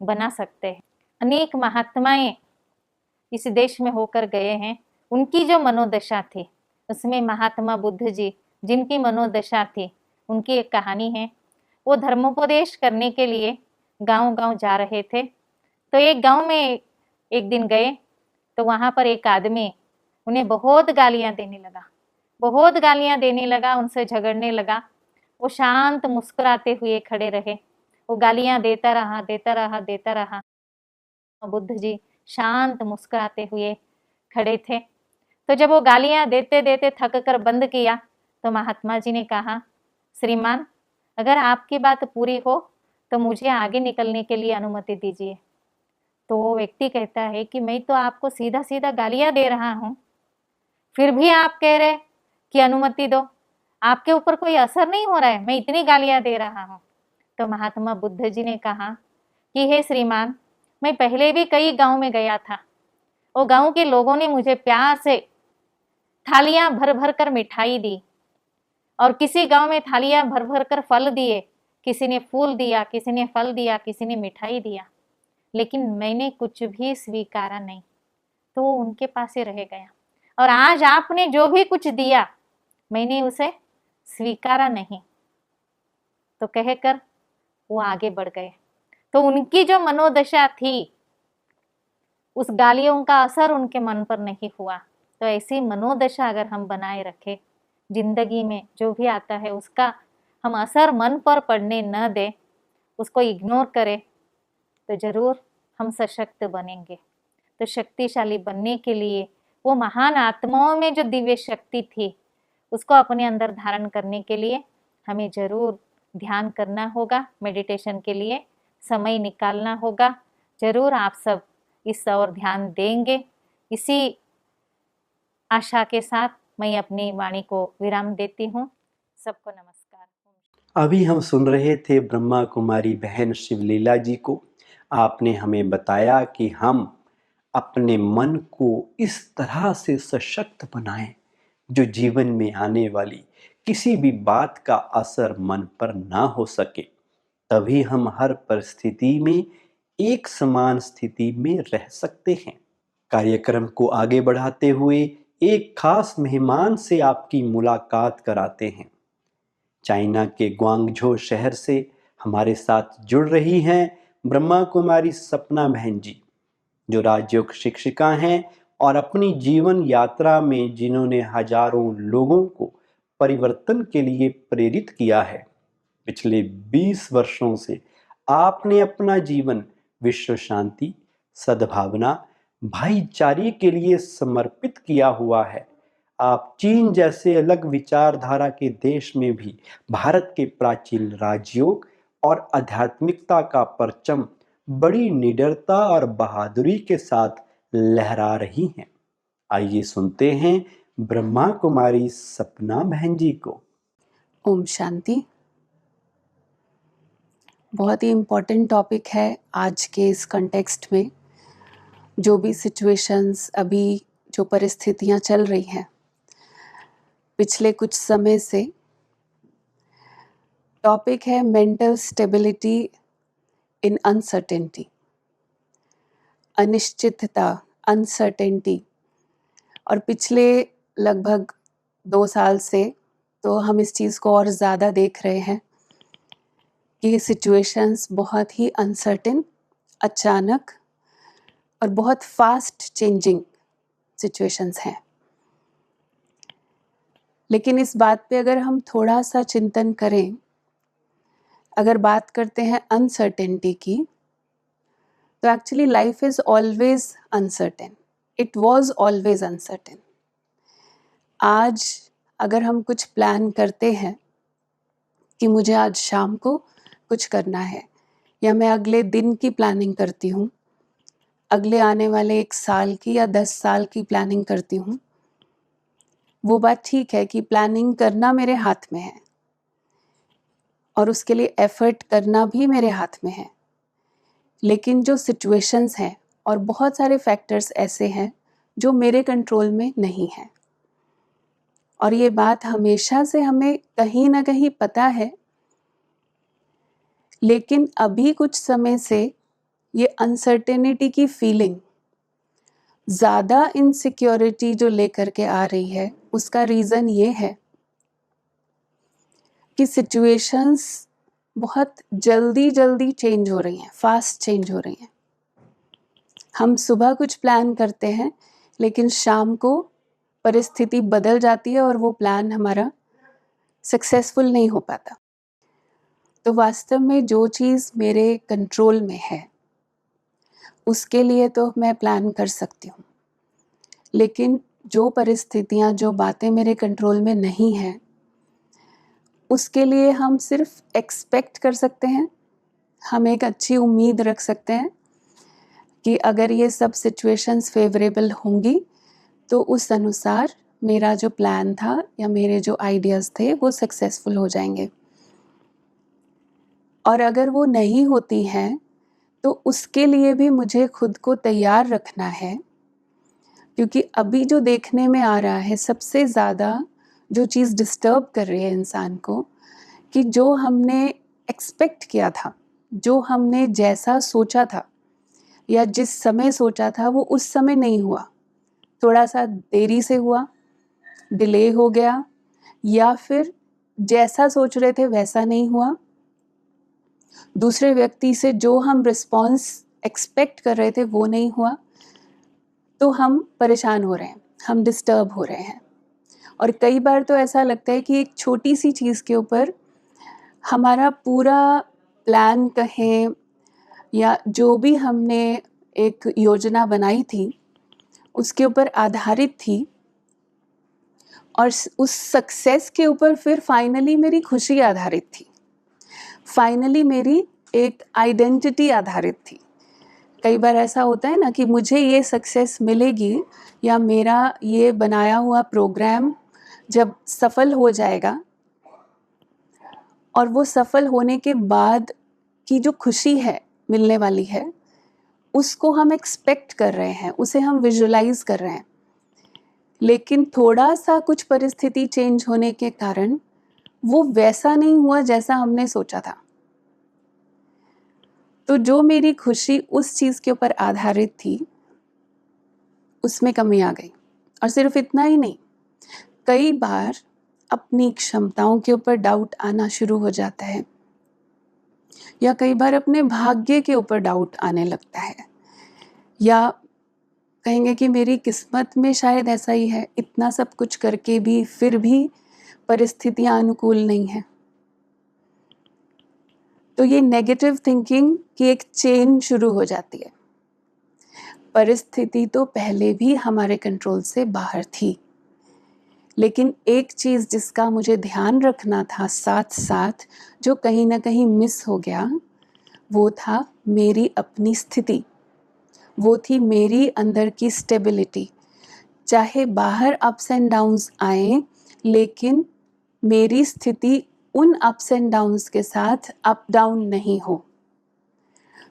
बना सकते हैं। अनेक महात्माएं इस देश में होकर गए हैं। उनकी जो मनोदशा थी, उसमें महात्मा बुद्ध जी जिनकी मनोदशा थी, उनकी एक कहानी है। वो धर्मोपदेश करने के लिए गांव-गांव जा रहे थे। तो एक गांव में एक दिन गए तो वहां पर एक आदमी उन्हें बहुत गालियां देने लगा, उनसे झगड़ने लगा। वो शांत मुस्कुराते हुए खड़े रहे। वो गालियां देता रहा। बुद्ध जी शांत मुस्कुराते हुए खड़े थे। तो जब वो गालियां देते देते थक कर बंद किया तो महात्मा जी ने कहा, श्रीमान, अगर आपकी बात पूरी हो तो मुझे आगे निकलने के लिए अनुमति दीजिए। तो वो व्यक्ति कहता है कि मैं तो आपको सीधा सीधा गालियां दे रहा हूँ, फिर भी आप कह रहे कि अनुमति दो। आपके ऊपर कोई असर नहीं हो रहा है, मैं इतनी गालियां दे रहा हूँ। तो महात्मा बुद्ध जी ने कहा कि हे श्रीमान, मैं पहले भी कई गांव में गया था। वो गांव के लोगों ने मुझे प्यार से थालियां भर भर कर मिठाई दी और किसी गांव में थालियां भर भर कर फल दिए। किसी ने फूल दिया, किसी ने फल दिया, किसी ने मिठाई दिया, लेकिन मैंने कुछ भी स्वीकारा नहीं। तो वो उनके पास ही रह गया। और आज आपने जो भी कुछ दिया मैंने उसे स्वीकारा नहीं। तो कहकर वो आगे बढ़ गए। तो उनकी जो मनोदशा थी, उस गालियों का असर उनके मन पर नहीं हुआ। तो ऐसी मनोदशा अगर हम बनाए रखें, जिंदगी में जो भी आता है उसका हम असर मन पर पड़ने न दें, उसको इग्नोर करें, तो जरूर हम सशक्त बनेंगे। तो शक्तिशाली बनने के लिए वो महान आत्माओं में जो दिव्य शक्ति थी उसको अपने अंदर धारण करने के लिए हमें जरूर ध्यान करना होगा, मेडिटेशन के लिए समय निकालना होगा। जरूर आप सब इस ओर ध्यान देंगे। इसी आशा के साथ मैं अपनी वाणी को विराम देती हूँ। सबको नमस्कार। अभी हम सुन रहे थे ब्रह्मा कुमारी बहन शिवलीला जी को। आपने हमें बताया कि हम अपने मन को इस तरह से सशक्त बनाएं जो जीवन में आने वाली किसी भी बात का असर मन पर ना हो सके। तभी हम हर परिस्थिति में एक समान स्थिति में रह सकते हैं। कार्यक्रम को आगे बढ़ाते हुए एक खास मेहमान से आपकी मुलाकात कराते हैं। चाइना के ग्वांगझो शहर से हमारे साथ जुड़ रही हैं ब्रह्मा कुमारी सपना बहन जी, जो राजयोग शिक्षिका हैं और अपनी जीवन यात्रा में जिन्होंने हजारों लोगों को परिवर्तन के लिए प्रेरित किया है। पिछले 20 वर्षों से आपने अपना जीवन विश्व शांति, सद्भावना, भाईचारे के लिए समर्पित किया हुआ है। आप चीन जैसे अलग विचारधारा के देश में भी भारत के प्राचीन राजयोग और आध्यात्मिकता का परचम बड़ी निडरता और बहादुरी के साथ लहरा रही हैं। आइए सुनते हैं ब्रह्मा कुमारी सपना बहन जी को। ओम शांति। बहुत ही इम्पोर्टेंट टॉपिक है आज के इस कंटेक्स्ट में। जो भी सिचुएशंस, अभी जो परिस्थितियां चल रही हैं, पिछले कुछ समय से। टॉपिक है मेंटल स्टेबिलिटी इन अनसर्टेनिटी, अनिश्चितता, अनसर्टेनिटी। और पिछले लगभग 2 साल से तो हम इस चीज़ को और ज़्यादा देख रहे हैं कि सिचुएशंस बहुत ही अनसर्टेन, अचानक और बहुत फास्ट चेंजिंग सिचुएशंस हैं। लेकिन इस बात पे अगर हम थोड़ा सा चिंतन करें, अगर बात करते हैं अनसर्टेनिटी की, तो actually life is always uncertain, it was always uncertain. आज अगर हम कुछ प्लान करते हैं कि मुझे आज शाम को कुछ करना है, या मैं अगले दिन की प्लानिंग करती हूँ, अगले आने वाले 1 साल की या 10 साल की प्लानिंग करती हूँ, वो बात ठीक है कि प्लानिंग करना मेरे हाथ में है और उसके लिए एफर्ट करना भी मेरे हाथ में है। लेकिन जो सिचुएशंस हैं और बहुत सारे फैक्टर्स ऐसे हैं जो मेरे कंट्रोल में नहीं हैं, और ये बात हमेशा से हमें कहीं ना कहीं पता है। लेकिन अभी कुछ समय से ये अनसर्टेनिटी की फीलिंग, ज़्यादा इनसिक्योरिटी जो लेकर के आ रही है, उसका रीज़न ये है कि सिचुएशंस बहुत जल्दी जल्दी चेंज हो रही हैं, फास्ट चेंज हो रही हैं। हम सुबह कुछ प्लान करते हैं, लेकिन शाम को परिस्थिति बदल जाती है और वो प्लान हमारा सक्सेसफुल नहीं हो पाता। तो वास्तव में जो चीज़ मेरे कंट्रोल में है, उसके लिए तो मैं प्लान कर सकती हूँ। लेकिन जो परिस्थितियाँ, जो बातें मेरे कंट्रोल में नहीं हैं, उसके लिए हम सिर्फ एक्सपेक्ट कर सकते हैं। हम एक अच्छी उम्मीद रख सकते हैं कि अगर ये सब सिचुएशंस फेवरेबल होंगी तो उस अनुसार मेरा जो प्लान था या मेरे जो आइडियाज़ थे वो सक्सेसफुल हो जाएंगे। और अगर वो नहीं होती हैं तो उसके लिए भी मुझे खुद को तैयार रखना है, क्योंकि अभी जो देखने में आ रहा है, सबसे ज़्यादा जो चीज़ डिस्टर्ब कर रही है इंसान को, कि जो हमने एक्सपेक्ट किया था, जो हमने जैसा सोचा था या जिस समय सोचा था, वो उस समय नहीं हुआ, थोड़ा सा देरी से हुआ, डिले हो गया, या फिर जैसा सोच रहे थे वैसा नहीं हुआ। दूसरे व्यक्ति से जो हम रिस्पॉन्स एक्सपेक्ट कर रहे थे वो नहीं हुआ, तो हम परेशान हो रहे हैं, हम डिस्टर्ब हो रहे हैं। और कई बार तो ऐसा लगता है कि एक छोटी सी चीज़ के ऊपर हमारा पूरा प्लान कहें या जो भी हमने एक योजना बनाई थी उसके ऊपर आधारित थी, और उस सक्सेस के ऊपर फिर फाइनली मेरी खुशी आधारित थी, फाइनली मेरी एक आइडेंटिटी आधारित थी। कई बार ऐसा होता है ना कि मुझे ये सक्सेस मिलेगी या मेरा ये बनाया हुआ प्रोग्राम जब सफल हो जाएगा, और वो सफल होने के बाद की जो खुशी है मिलने वाली है, उसको हम एक्सपेक्ट कर रहे हैं, उसे हम विजुलाइज कर रहे हैं। लेकिन थोड़ा सा कुछ परिस्थिति चेंज होने के कारण वो वैसा नहीं हुआ जैसा हमने सोचा था। तो जो मेरी खुशी उस चीज़ के ऊपर आधारित थी, उसमें कमी आ गई। और सिर्फ इतना ही नहीं, कई बार अपनी क्षमताओं के ऊपर डाउट आना शुरू हो जाता है, या कई बार अपने भाग्य के ऊपर डाउट आने लगता है, या कहेंगे कि मेरी किस्मत में शायद ऐसा ही है, इतना सब कुछ करके भी फिर भी परिस्थितियां अनुकूल नहीं हैं। तो ये नेगेटिव थिंकिंग की एक चेन शुरू हो जाती है। परिस्थिति तो पहले भी हमारे कंट्रोल से बाहर थी, लेकिन एक चीज़ जिसका मुझे ध्यान रखना था साथ साथ, जो कहीं ना कहीं मिस हो गया, वो था मेरी अपनी स्थिति, वो थी मेरी अंदर की स्टेबिलिटी। चाहे बाहर अप्स एंड डाउन्स आए, लेकिन मेरी स्थिति उन अप्स एंड डाउन्स के साथ अप डाउन नहीं हो।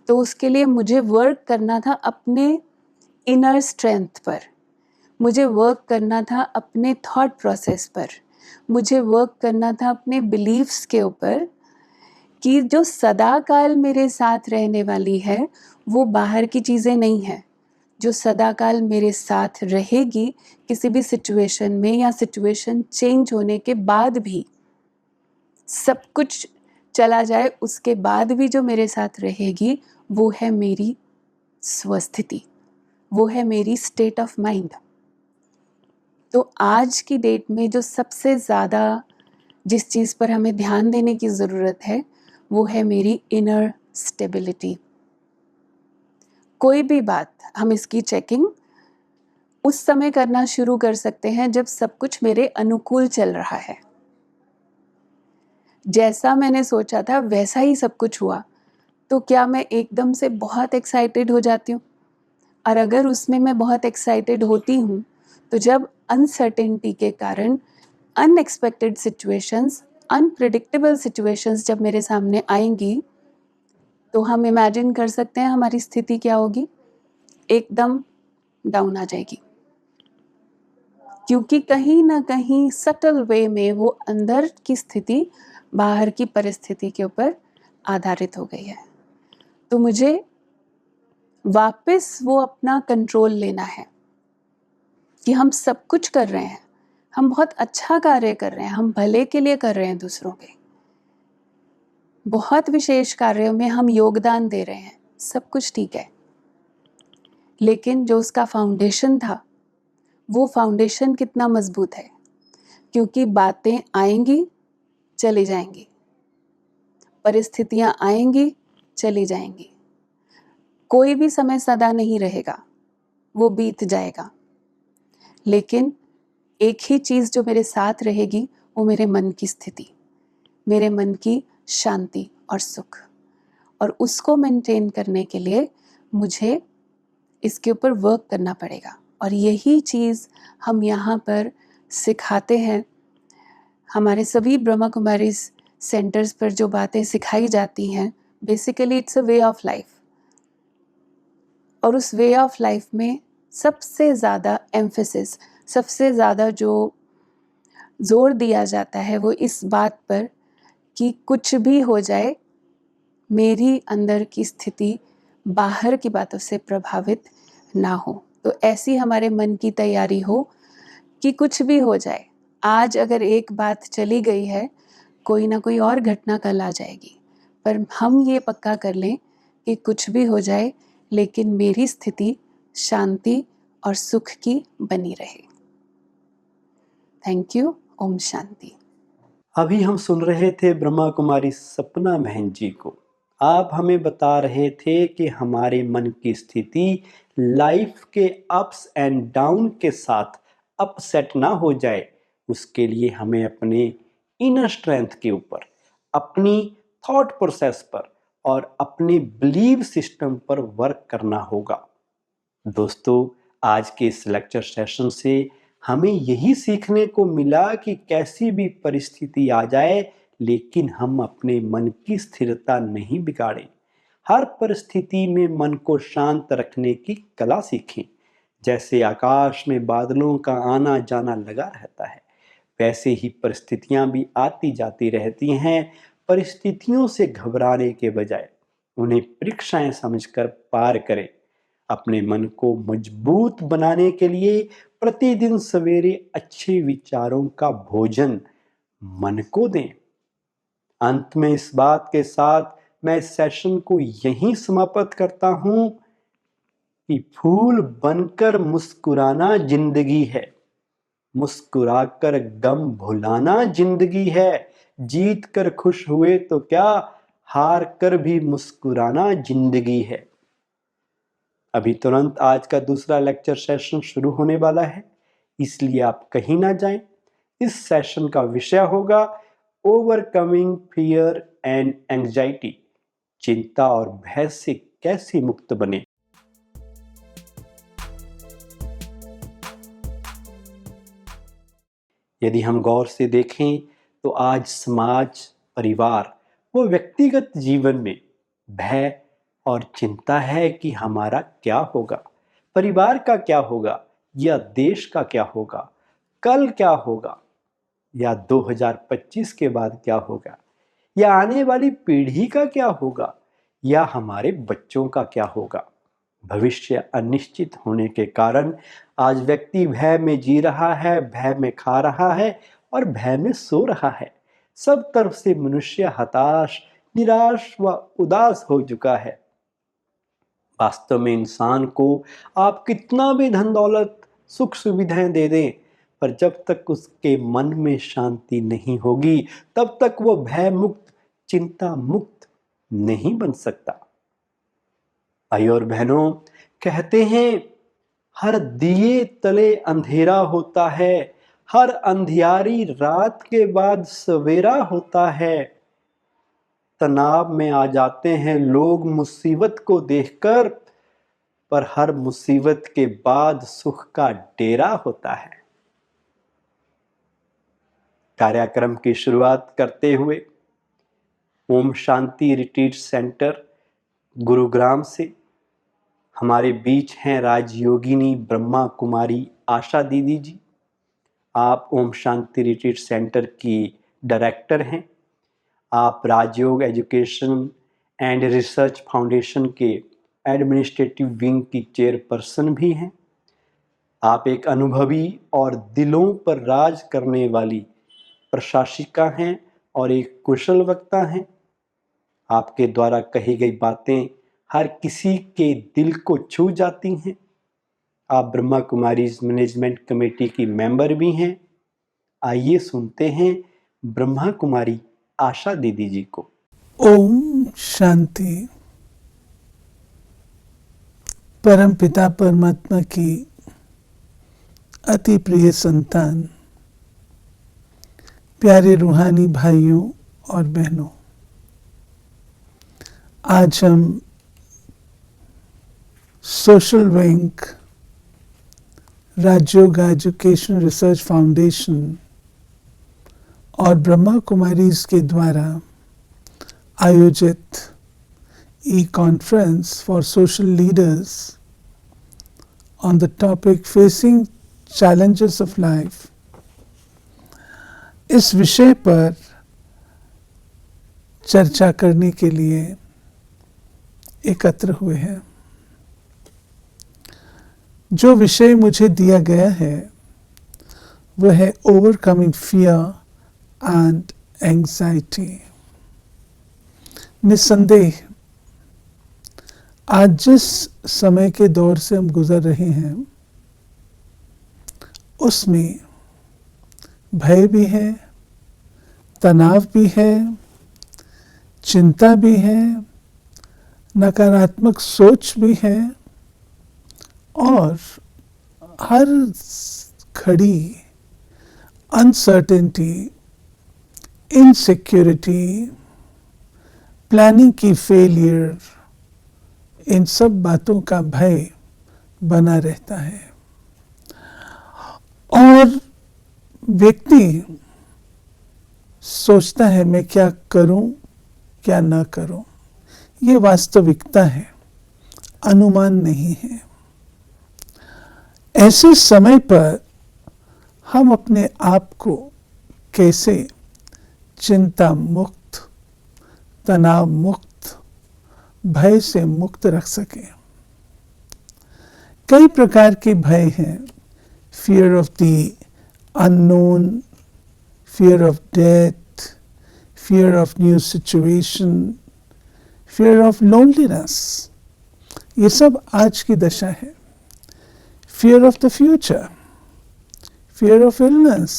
तो उसके लिए मुझे वर्क करना था अपने इनर स्ट्रेंथ पर, मुझे वर्क करना था अपने थॉट प्रोसेस पर, मुझे वर्क करना था अपने बिलीव्स के ऊपर कि जो सदा काल मेरे साथ रहने वाली है वो बाहर की चीज़ें नहीं है। जो सदा काल मेरे साथ रहेगी किसी भी सिचुएशन में या सिचुएशन चेंज होने के बाद भी, सब कुछ चला जाए उसके बाद भी जो मेरे साथ रहेगी वो है मेरी स्वस्थिति, वो है मेरी स्टेट ऑफ माइंड। तो आज की डेट में जो सबसे ज़्यादा जिस चीज़ पर हमें ध्यान देने की ज़रूरत है वो है मेरी इनर स्टेबिलिटी। कोई भी बात हम इसकी चेकिंग उस समय करना शुरू कर सकते हैं जब सब कुछ मेरे अनुकूल चल रहा है। जैसा मैंने सोचा था वैसा ही सब कुछ हुआ तो क्या मैं एकदम से बहुत एक्साइटेड हो जाती हूँ? और अगर उसमें मैं बहुत एक्साइटेड होती हूँ तो जब अनसर्टेनिटी के कारण अनएक्सपेक्टेड सिचुएशंस, अनप्रेडिक्टेबल सिचुएशंस जब मेरे सामने आएंगी तो हम इमेजिन कर सकते हैं हमारी स्थिति क्या होगी, एकदम डाउन आ जाएगी। क्योंकि कहीं ना कहीं सटल वे में वो अंदर की स्थिति बाहर की परिस्थिति के ऊपर आधारित हो गई है। तो मुझे वापस वो अपना कंट्रोल लेना है कि हम सब कुछ कर रहे हैं, हम बहुत अच्छा कार्य कर रहे हैं, हम भले के लिए कर रहे हैं दूसरों के, बहुत विशेष कार्यों में हम योगदान दे रहे हैं, सब कुछ ठीक है। लेकिन जो उसका फाउंडेशन था वो फाउंडेशन कितना मजबूत है? क्योंकि बातें आएंगी चली जाएंगी, परिस्थितियां आएंगी चली जाएंगी, कोई भी समय सदा नहीं रहेगा, वो बीत जाएगा। लेकिन एक ही चीज़ जो मेरे साथ रहेगी वो मेरे मन की स्थिति, मेरे मन की शांति और सुख। और उसको मेंटेन करने के लिए मुझे इसके ऊपर वर्क करना पड़ेगा। और यही चीज़ हम यहाँ पर सिखाते हैं। हमारे सभी ब्रह्मा कुमारी सेंटर्स पर जो बातें सिखाई जाती हैं, basically it's a way of life. और उस वे ऑफ लाइफ में सबसे ज़्यादा एम्फेसिस, सबसे ज़्यादा जो जोर दिया जाता है वो इस बात पर कि कुछ भी हो जाए मेरी अंदर की स्थिति बाहर की बातों से प्रभावित ना हो। तो ऐसी हमारे मन की तैयारी हो कि कुछ भी हो जाए, आज अगर एक बात चली गई है, कोई ना कोई और घटना कल आ जाएगी, पर हम ये पक्का कर लें कि कुछ भी हो जाए लेकिन मेरी स्थिति शांति और सुख की बनी रहे। Thank you. ओम शांति। अभी हम सुन रहे थे ब्रह्मा कुमारी सपना बहन जी को। आप हमें बता रहे थे कि हमारे मन की स्थिति लाइफ के अप्स एंड डाउन के साथ अपसेट ना हो जाए, उसके लिए हमें अपने इनर स्ट्रेंथ के ऊपर, अपनी थॉट प्रोसेस पर और अपने बिलीव सिस्टम पर वर्क करना होगा। दोस्तों, आज के इस लेक्चर सेशन से हमें यही सीखने को मिला कि कैसी भी परिस्थिति आ जाए लेकिन हम अपने मन की स्थिरता नहीं बिगाड़ें। हर परिस्थिति में मन को शांत रखने की कला सीखें। जैसे आकाश में बादलों का आना जाना लगा रहता है, वैसे ही परिस्थितियां भी आती जाती रहती हैं। परिस्थितियों से घबराने के बजाय उन्हें परीक्षाएं समझकर पार करें। अपने मन को मजबूत बनाने के लिए प्रतिदिन सवेरे अच्छे विचारों का भोजन मन को दें। अंत में इस बात के साथ मैं इस सेशन को यहीं समाप्त करता हूं कि फूल बनकर मुस्कुराना जिंदगी है, मुस्कुराकर गम भुलाना जिंदगी है। जीत कर खुश हुए तो क्या, हार कर भी मुस्कुराना जिंदगी है। अभी तुरंत आज का दूसरा लेक्चर सेशन शुरू होने वाला है, इसलिए आप कहीं ना जाएं। इस सेशन का विषय होगा ओवरकमिंग फियर एंड एंजाइटी, चिंता और भय से कैसे मुक्त बने। यदि हम गौर से देखें तो आज समाज, परिवार व व्यक्तिगत जीवन में भय और चिंता है कि हमारा क्या होगा, परिवार का क्या होगा या देश का क्या होगा, कल क्या होगा। या 2025 के बाद क्या होगा, या आने वाली पीढ़ी का क्या होगा, या हमारे बच्चों का क्या होगा। भविष्य अनिश्चित होने के कारण आज व्यक्ति भय में जी रहा है, भय में खा रहा है और भय में सो रहा है। सब तरफ से मनुष्य हताश, निराश व उदास हो चुका है। वास्तव में इंसान को आप कितना भी धन दौलत, सुख सुविधाएं दे दें, पर जब तक उसके मन में शांति नहीं होगी तब तक वो भय मुक्त, चिंता मुक्त नहीं बन सकता। भाई और बहनों, कहते हैं हर दिए तले अंधेरा होता है, हर अंधियारी रात के बाद सवेरा होता है। तनाव में आ जाते हैं लोग मुसीबत को देखकर, पर हर मुसीबत के बाद सुख का डेरा होता है। कार्यक्रम की शुरुआत करते हुए ओम शांति रिट्रीट सेंटर गुरुग्राम से हमारे बीच हैं राजयोगिनी ब्रह्मा कुमारी आशा दीदी जी। आप ओम शांति रिट्रीट सेंटर की डायरेक्टर हैं। आप राजयोग एजुकेशन एंड रिसर्च फाउंडेशन के एडमिनिस्ट्रेटिव विंग की चेयरपर्सन भी हैं। आप एक अनुभवी और दिलों पर राज करने वाली प्रशासिका हैं और एक कुशल वक्ता हैं। आपके द्वारा कही गई बातें हर किसी के दिल को छू जाती हैं। आप ब्रह्मा कुमारीज मैनेजमेंट कमेटी की मेंबर भी हैं। आइए सुनते हैं ब्रह्मा कुमारी आशा दीदी जी को। ओम शांति। परम पिता परमात्मा की अति प्रिय संतान, प्यारे रूहानी भाइयों और बहनों, आज हम सोशल विंग, राजयोग एजुकेशन रिसर्च फाउंडेशन और ब्रह्मा कुमारीज के द्वारा आयोजित e-conference for social leaders on the topic facing challenges of life, इस विषय पर चर्चा करने के लिए एकत्र हुए हैं। जो विषय मुझे दिया गया है वह है ओवरकमिंग फियर एंड एंग्जाइटी। निस्संदेह आज जिस समय के दौर से हम गुजर रहे हैं उसमें भय भी है, तनाव भी है, चिंता भी है, नकारात्मक सोच भी है और हर घड़ी अनसर्टेनिटी, इनसिक्योरिटी, प्लानिंग की फेलियर, इन सब बातों का भय बना रहता है और व्यक्ति सोचता है मैं क्या करूं, क्या ना करूं। ये वास्तविकता है, अनुमान नहीं है। ऐसे समय पर हम अपने आप को कैसे चिंता मुक्त, तनाव मुक्त, भय से मुक्त रख सकें। कई प्रकार के भय हैं। Fear of the unknown, fear of death, fear of new situation, fear of loneliness, ये सब आज की दशा है। Fear of the future, fear of illness,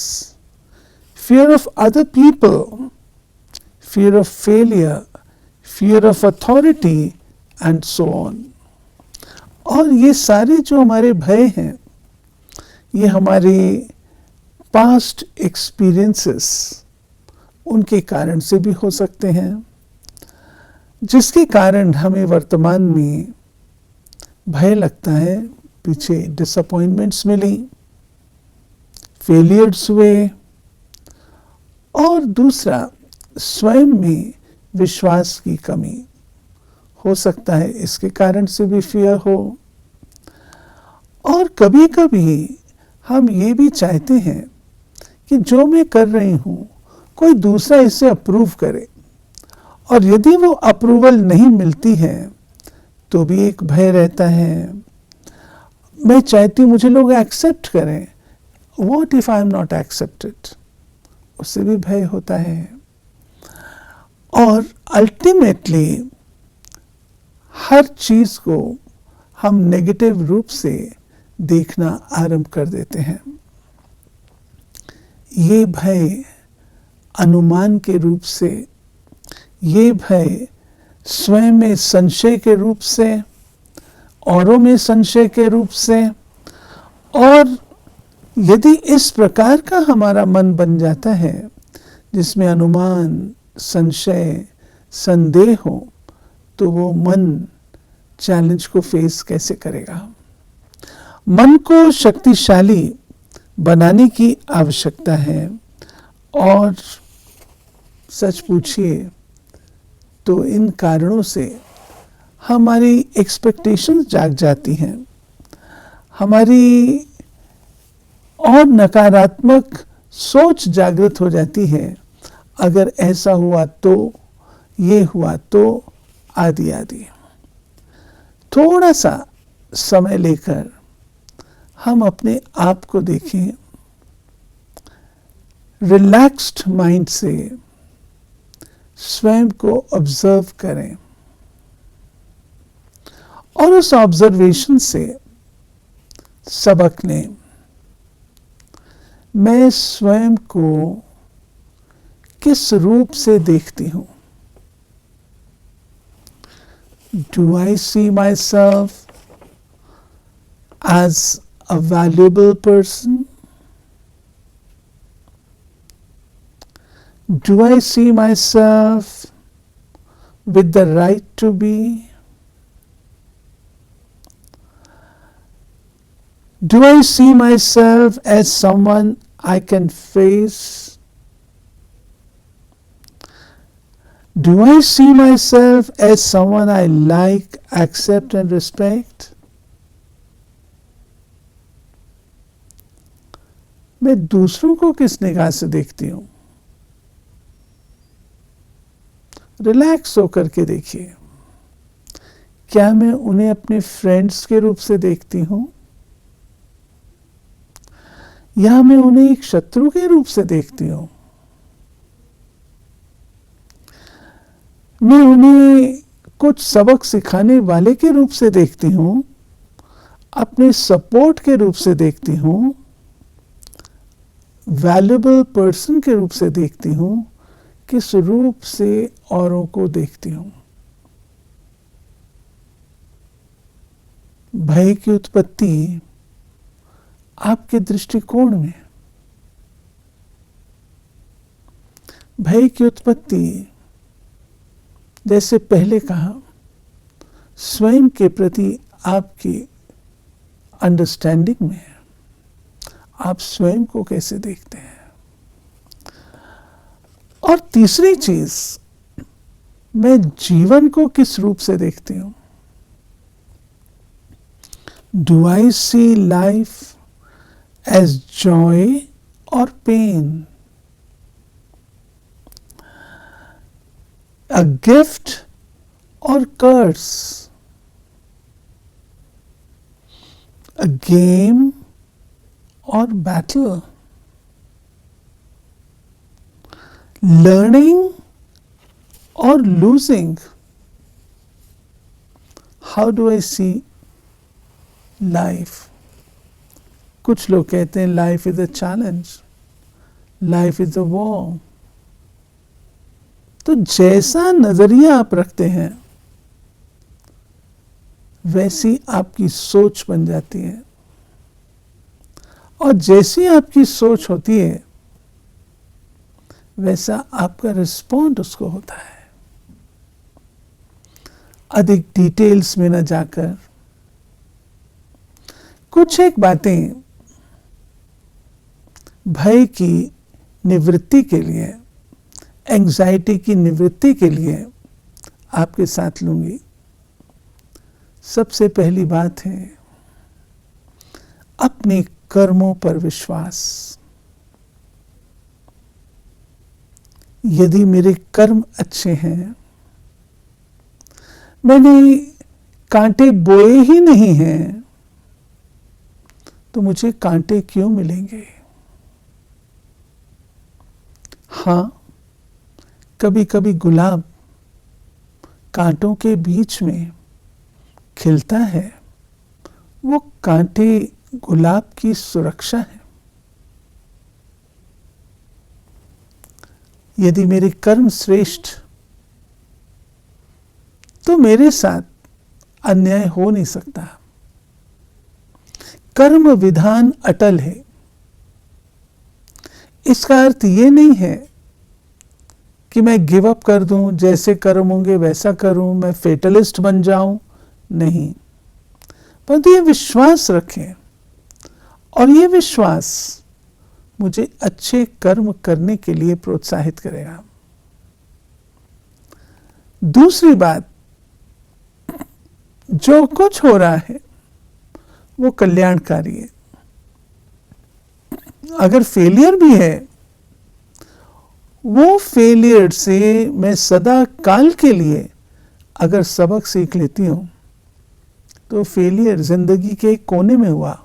fear of other people, fear of failure, fear of authority and so on. और ये सारे जो हमारे भय हैं ये हमारे पास्ट एक्सपीरियंसेस उनके कारण से भी हो सकते हैं, जिसके कारण हमें वर्तमान में भय लगता है। पीछे डिसअपॉइंटमेंट्स मिली, फेलियर्स हुए और दूसरा स्वयं में विश्वास की कमी हो सकता है, इसके कारण से भी फियर हो। और कभी कभी हम ये भी चाहते हैं कि जो मैं कर रही हूँ कोई दूसरा इसे अप्रूव करे, और यदि वो अप्रूवल नहीं मिलती है तो भी एक भय रहता है। मैं चाहती हूँ मुझे लोग एक्सेप्ट करें, what if I am not accepted, उससे भी भय होता है। और अल्टीमेटली हर चीज को हम नेगेटिव रूप से देखना आरंभ कर देते हैं। ये भय अनुमान के रूप से, ये भय स्वयं में संशय के रूप से, औरों में संशय के रूप से, और यदि इस प्रकार का हमारा मन बन जाता है जिसमें अनुमान, संशय, संदेह हो, तो वो मन चैलेंज को फेस कैसे करेगा। मन को शक्तिशाली बनाने की आवश्यकता है, और सच पूछिए तो इन कारणों से हमारी एक्सपेक्टेशंस जाग जाती हैं, हमारी और नकारात्मक सोच जागृत हो जाती है। अगर ऐसा हुआ तो, ये हुआ तो, आदि आदि। थोड़ा सा समय लेकर हम अपने आप को देखें, रिलैक्स्ड माइंड से स्वयं को ऑब्जर्व करें, और उस ऑब्जर्वेशन से सबक लें। मैं स्वयं को किस रूप से देखती हूँ? Do I see myself as a valuable person? Do I see myself with the right to be? Do I see myself as someone I can face? Do I see myself as someone I like, accept and respect? मैं दूसरों को किस निगाह से देखती हूँ? Relax होकर के देखिए। क्या मैं उन्हें अपने फ्रेंड्स के रूप से देखती हूँ, या मैं उन्हें एक शत्रु के रूप से देखती हूँ? मैं उन्हें कुछ सबक सिखाने वाले के रूप से देखती हूँ, अपने सपोर्ट के रूप से देखती हूँ, वैल्यूएबल पर्सन के रूप से देखती हूँ, किस रूप से औरों को देखती हूँ? भय की उत्पत्ति आपके दृष्टिकोण में, भय की उत्पत्ति जैसे पहले कहा, स्वयं के प्रति आपकी अंडरस्टैंडिंग में है। आप स्वयं को कैसे देखते हैं? और तीसरी चीज, मैं जीवन को किस रूप से देखती हूँ? Do I see life as joy और pain, a gift or curse, a game or battle, learning or losing? How do I see life? कुछ लोग कहते हैं life is a challenge, life is a war. तो जैसा नजरिया आप रखते हैं वैसी आपकी सोच बन जाती है, और जैसी आपकी सोच होती है वैसा आपका रिस्पॉन्ड उसको होता है। अधिक डिटेल्स में न जाकर कुछ एक बातें भय की निवृत्ति के लिए, एंग्जाइटी की निवृत्ति के लिए आपके साथ लूंगी। सबसे पहली बात है अपने कर्मों पर विश्वास। यदि मेरे कर्म अच्छे हैं, मैंने कांटे बोए ही नहीं हैं, तो मुझे कांटे क्यों मिलेंगे? हाँ, कभी कभी गुलाब कांटों के बीच में खिलता है, वो कांटे गुलाब की सुरक्षा है। यदि मेरे कर्म श्रेष्ठ, तो मेरे साथ अन्याय हो नहीं सकता। कर्म विधान अटल है। इसका अर्थ ये नहीं है कि मैं गिव अप कर दूं, जैसे कर्म होंगे वैसा करूं, मैं फेटलिस्ट बन जाऊं, नहीं। परंतु ये विश्वास रखें, और ये विश्वास मुझे अच्छे कर्म करने के लिए प्रोत्साहित करेगा। दूसरी बात, जो कुछ हो रहा है वो कल्याणकारी है। अगर फेलियर भी है, वो फेलियर से मैं सदा काल के लिए अगर सबक सीख लेती हूं, तो फेलियर जिंदगी के एक कोने में हुआ।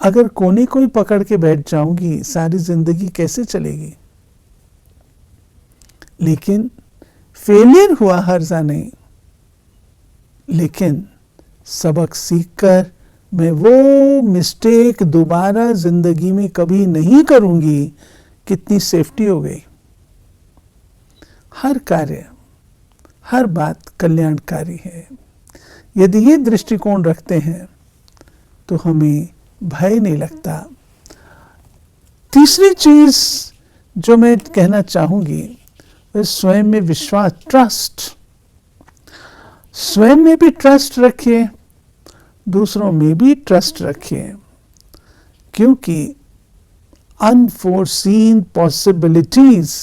अगर कोने को ही पकड़ के बैठ जाऊंगी, सारी जिंदगी कैसे चलेगी? लेकिन फेलियर हुआ हर्जा नहीं, लेकिन सबक सीखकर मैं वो मिस्टेक दोबारा जिंदगी में कभी नहीं करूंगी। कितनी सेफ्टी हो गई। हर कार्य, हर बात कल्याणकारी है। यदि ये दृष्टिकोण रखते हैं तो हमें भय नहीं लगता। तीसरी चीज जो मैं कहना चाहूंगी, वह स्वयं में विश्वास, ट्रस्ट। स्वयं में भी ट्रस्ट रखिए, दूसरों में भी ट्रस्ट रखिए, क्योंकि अनफोर्सीन पॉसिबिलिटीज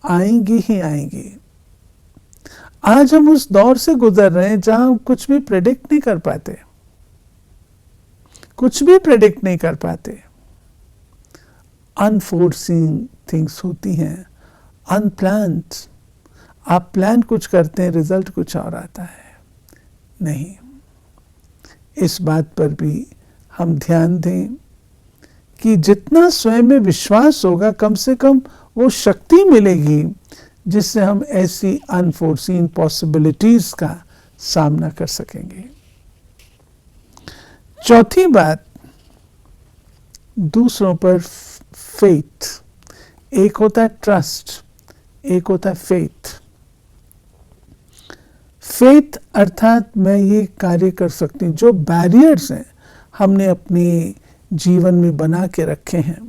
आएंगी ही आएंगी। आज हम उस दौर से गुजर रहे हैं जहां हम कुछ भी प्रेडिक्ट नहीं कर पाते, कुछ भी प्रेडिक्ट नहीं कर पाते। अनफोर्सीन थिंग्स होती हैं, अनप्लान्ड। आप प्लान कुछ करते हैं, रिजल्ट कुछ और आता है। नहीं, इस बात पर भी हम ध्यान दें कि जितना स्वयं में विश्वास होगा, कम से कम वो शक्ति मिलेगी जिससे हम ऐसी अनफोर्सीन पॉसिबिलिटीज का सामना कर सकेंगे। चौथी बात, दूसरों पर फेथ। एक होता है ट्रस्ट, एक होता है फेथ। फेथ अर्थात मैं ये कार्य कर सकती हूँ। जो बैरियर्स हैं हमने अपने जीवन में बना के रखे हैं,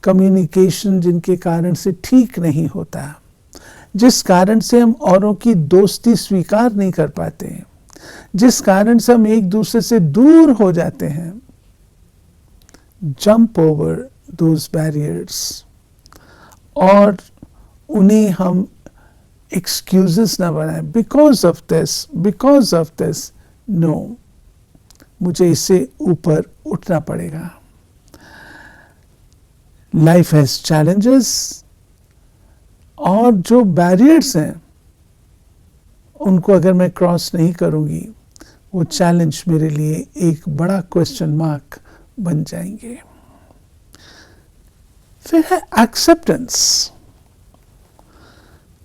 कम्युनिकेशन जिनके कारण से ठीक नहीं होता, जिस कारण से हम औरों की दोस्ती स्वीकार नहीं कर पाते हैं, जिस कारण से हम एक दूसरे से दूर हो जाते हैं, जंप ओवर दोज बैरियर्स और उन्हें हम एक्सक्यूजेस ना बनाएं। बिकॉज ऑफ दिस, नो, मुझे इससे ऊपर उठना पड़ेगा। लाइफ हैज चैलेंजेस, और जो बैरियर्स हैं उनको अगर मैं क्रॉस नहीं करूंगी, वो चैलेंज मेरे लिए एक बड़ा क्वेश्चन मार्क बन जाएंगे। फिर है acceptance.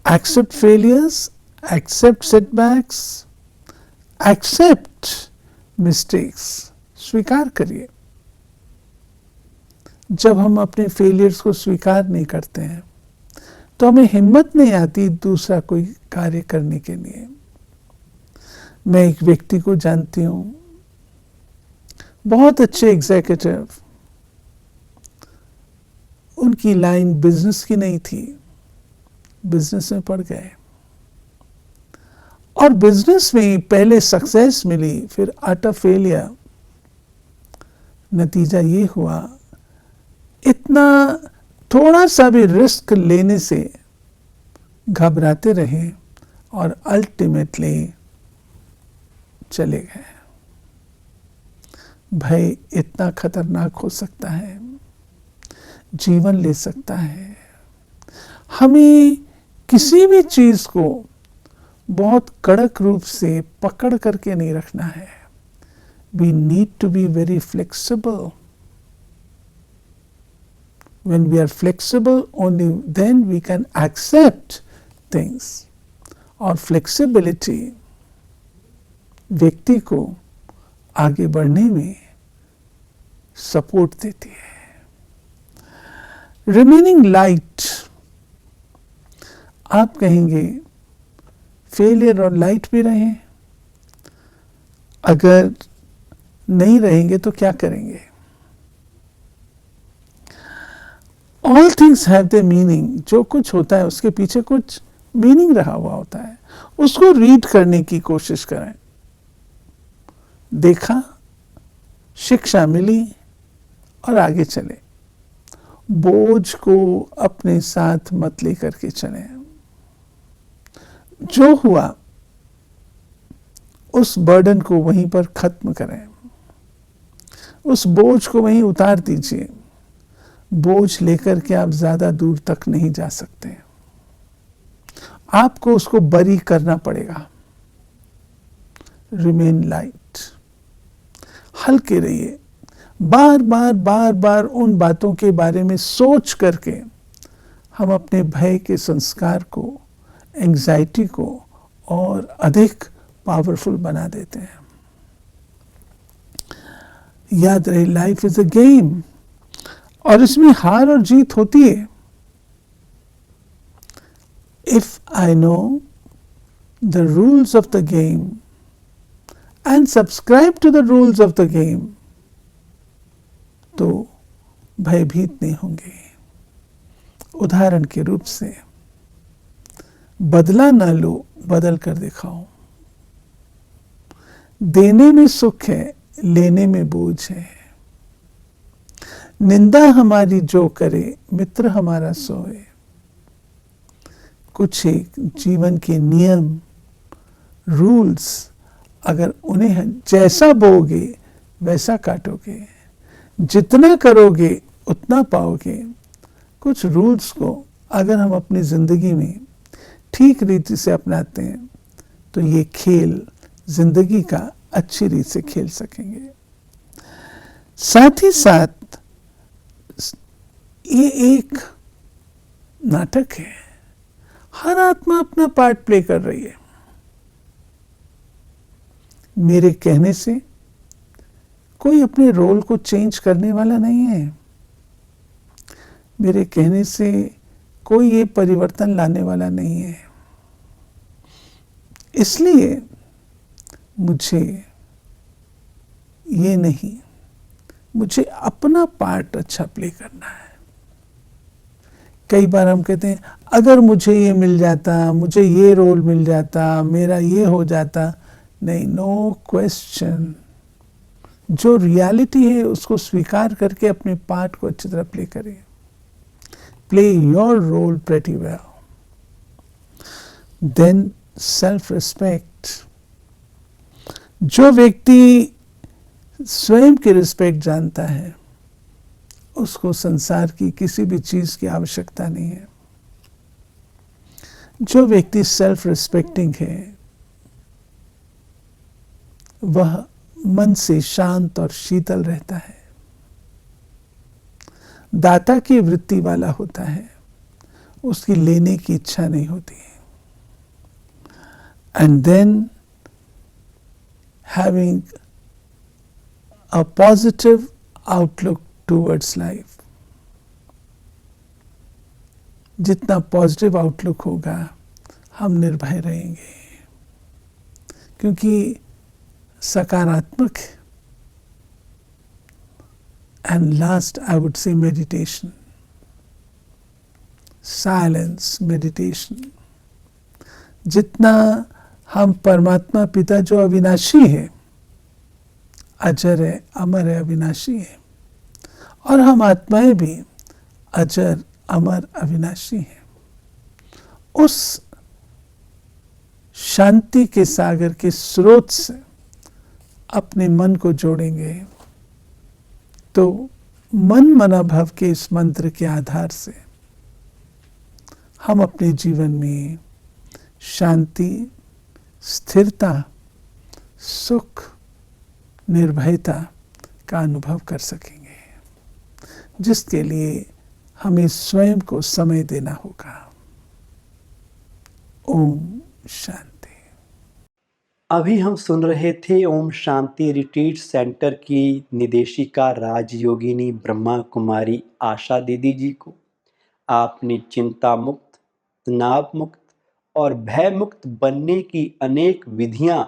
Accept failures, accept setbacks, accept mistakes. स्वीकार करिए। जब हम अपने फेलियर्स को स्वीकार नहीं करते हैं तो हमें हिम्मत नहीं आती दूसरा कोई कार्य करने के लिए। मैं एक व्यक्ति को जानती हूं, बहुत अच्छे एग्जीक्यूटिव, उनकी लाइन बिजनेस की नहीं थी, बिजनेस में पड़ गए और बिजनेस में पहले सक्सेस मिली, फिर अटर फेलियर। नतीजा ये हुआ, इतना थोड़ा सा भी रिस्क लेने से घबराते रहे और अल्टीमेटली चले गए। भय इतना खतरनाक हो सकता है। जीवन ले सकता है। हमें किसी भी चीज को बहुत कड़क रूप से पकड़ करके नहीं रखना है। We need to be very flexible. When we are flexible, only then we can accept things. और flexibility व्यक्ति को आगे बढ़ने में सपोर्ट देती है। रिमेनिंग लाइट, आप कहेंगे फेलियर और लाइट भी रहें, अगर नहीं रहेंगे तो क्या करेंगे? All things have the meaning. जो कुछ होता है उसके पीछे कुछ मीनिंग रहा हुआ होता है, उसको रीड करने की कोशिश करें। देखा, शिक्षा मिली और आगे चले। बोझ को अपने साथ मत लेकर के चले। जो हुआ उस बर्डन को वहीं पर खत्म करें, उस बोझ को वहीं उतार दीजिए। बोझ लेकर के आप ज्यादा दूर तक नहीं जा सकते, आपको उसको बरी करना पड़ेगा। रिमेन लाइट, हल्के रहिए। बार बार उन बातों के बारे में सोच करके हम अपने भय के संस्कार को, एंजाइटी को और अधिक पावरफुल बना देते हैं। याद रहे, लाइफ इज अ गेम और इसमें हार और जीत होती है। If I know the rules of the game and subscribe to the rules of the game, तो भयभीत नहीं होंगे। उदाहरण के रूप से, बदला ना लो, बदल कर दिखाओ। देने में सुख है, लेने में बोझ है। निंदा हमारी जो करे, मित्र हमारा सोए। कुछ एक जीवन के नियम, रूल्स, अगर उन्हें जैसा बोओगे वैसा काटोगे, जितना करोगे उतना पाओगे। कुछ रूल्स को अगर हम अपनी जिंदगी में ठीक रीति से अपनाते हैं तो ये खेल जिंदगी का अच्छी रीत से खेल सकेंगे। साथ ही साथ ये एक नाटक है, हर आत्मा अपना पार्ट प्ले कर रही है। मेरे कहने से कोई अपने रोल को चेंज करने वाला नहीं है। मेरे कहने से कोई ये परिवर्तन लाने वाला नहीं है। इसलिए मुझे ये नहीं, मुझे अपना पार्ट अच्छा प्ले करना है। कई बार हम कहते हैं, अगर मुझे ये मिल जाता, मुझे ये रोल मिल जाता, मेरा ये हो जाता। नहीं, नो क्वेश्चन। जो रियलिटी है उसको स्वीकार करके अपने पार्ट को अच्छी तरह प्ले करें। Play your role pretty well, then self respect. जो व्यक्ति स्वयं की रिस्पेक्ट जानता है, उसको संसार की किसी भी चीज की आवश्यकता नहीं है। जो व्यक्ति सेल्फ रिस्पेक्टिंग है, वह मन से शांत और शीतल रहता है, दाता की वृत्ति वाला होता है, उसकी लेने की इच्छा नहीं होती। And then having a positive outlook towards life. जितना पॉजिटिव आउटलुक होगा, हम निर्भय रहेंगे, क्योंकि सकारात्मक है। And last I would say meditation, silence, meditation. जितना हम परमात्मा पिता जो अविनाशी है, अजर है, अमर है, अविनाशी है, और हम आत्माएं भी अजर, अमर, अविनाशी हैं, उस शांति के सागर के स्रोत से अपने मन को जोड़ेंगे तो मन मनाभव के इस मंत्र के आधार से हम अपने जीवन में शांति, स्थिरता, सुख, निर्भयता का अनुभव कर सकेंगे, जिसके लिए हमें स्वयं को समय देना होगा। ओम शांति। अभी हम सुन रहे थे ओम शांति रिट्रीट सेंटर की निदेशिका राजयोगिनी ब्रह्मा कुमारी आशा दीदी जी को। आपने चिंता मुक्त, तनाव मुक्त और भय मुक्त बनने की अनेक विधियां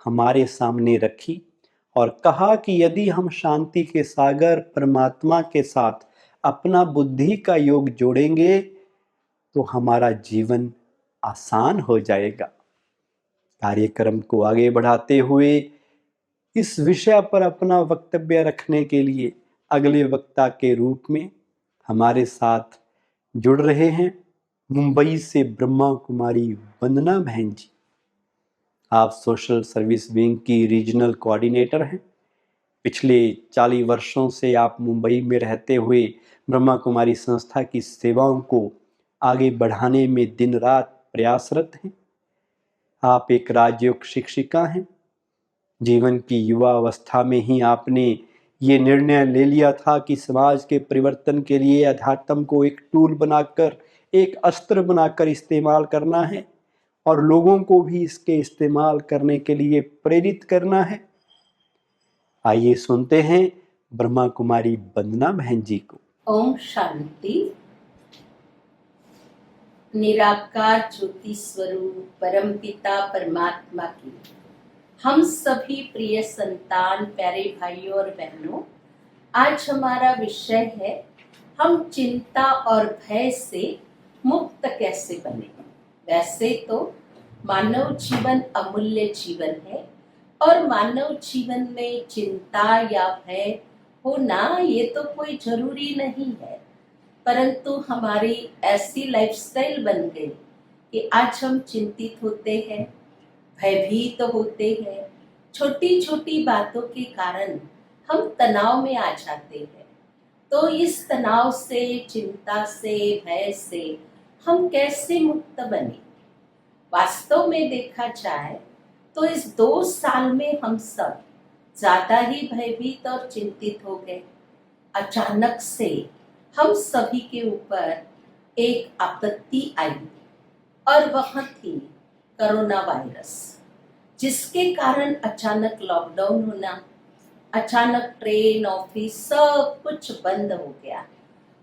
हमारे सामने रखी और कहा कि यदि हम शांति के सागर परमात्मा के साथ अपना बुद्धि का योग जोड़ेंगे तो हमारा जीवन आसान हो जाएगा। कार्यक्रम को आगे बढ़ाते हुए इस विषय पर अपना वक्तव्य रखने के लिए अगले वक्ता के रूप में हमारे साथ जुड़ रहे हैं मुंबई से ब्रह्मा कुमारी वंदना बहन जी। आप सोशल सर्विस विंग की रीजनल कोऑर्डिनेटर हैं। पिछले 40 वर्षों से आप मुंबई में रहते हुए ब्रह्मा कुमारी संस्था की सेवाओं को आगे बढ़ाने में दिन रात प्रयासरत हैं। आप एक राजयोग शिक्षिका हैं। जीवन की युवा अवस्था में ही आपने ये निर्णय ले लिया था कि समाज के परिवर्तन के लिए अध्यात्म को एक टूल बनाकर, एक अस्त्र बनाकर इस्तेमाल करना है और लोगों को भी इसके इस्तेमाल करने के लिए प्रेरित करना है। आइए सुनते हैं ब्रह्मा कुमारी वंदना बहन जी को। ओम शांति। निराकार ज्योति स्वरूप परमपिता परमात्मा की हम सभी प्रिय संतान, प्यारे भाइयों और बहनों, आज हमारा विषय है हम चिंता और भय से मुक्त कैसे बने। वैसे तो मानव जीवन अमूल्य जीवन है और मानव जीवन में चिंता या भय होना ये तो कोई जरूरी नहीं है, परंतु हमारी ऐसी लाइफस्टाइल बन गई कि आज हम चिंतित होते हैं, भयभीत होते हैं। छोटी छोटी बातों के कारण हम तनाव में आ जाते हैं। तो इस तनाव से, चिंता से, भय से हम कैसे मुक्त बने। वास्तव में देखा जाए तो इस 2 साल में हम सब ज्यादा ही भयभीत और चिंतित हो गए। अचानक से हम सभी के ऊपर एक आपत्ति आई और वह थी कोरोना वायरस, जिसके कारण अचानक लॉकडाउन होना, अचानक ट्रेन, ऑफिस सब कुछ बंद हो गया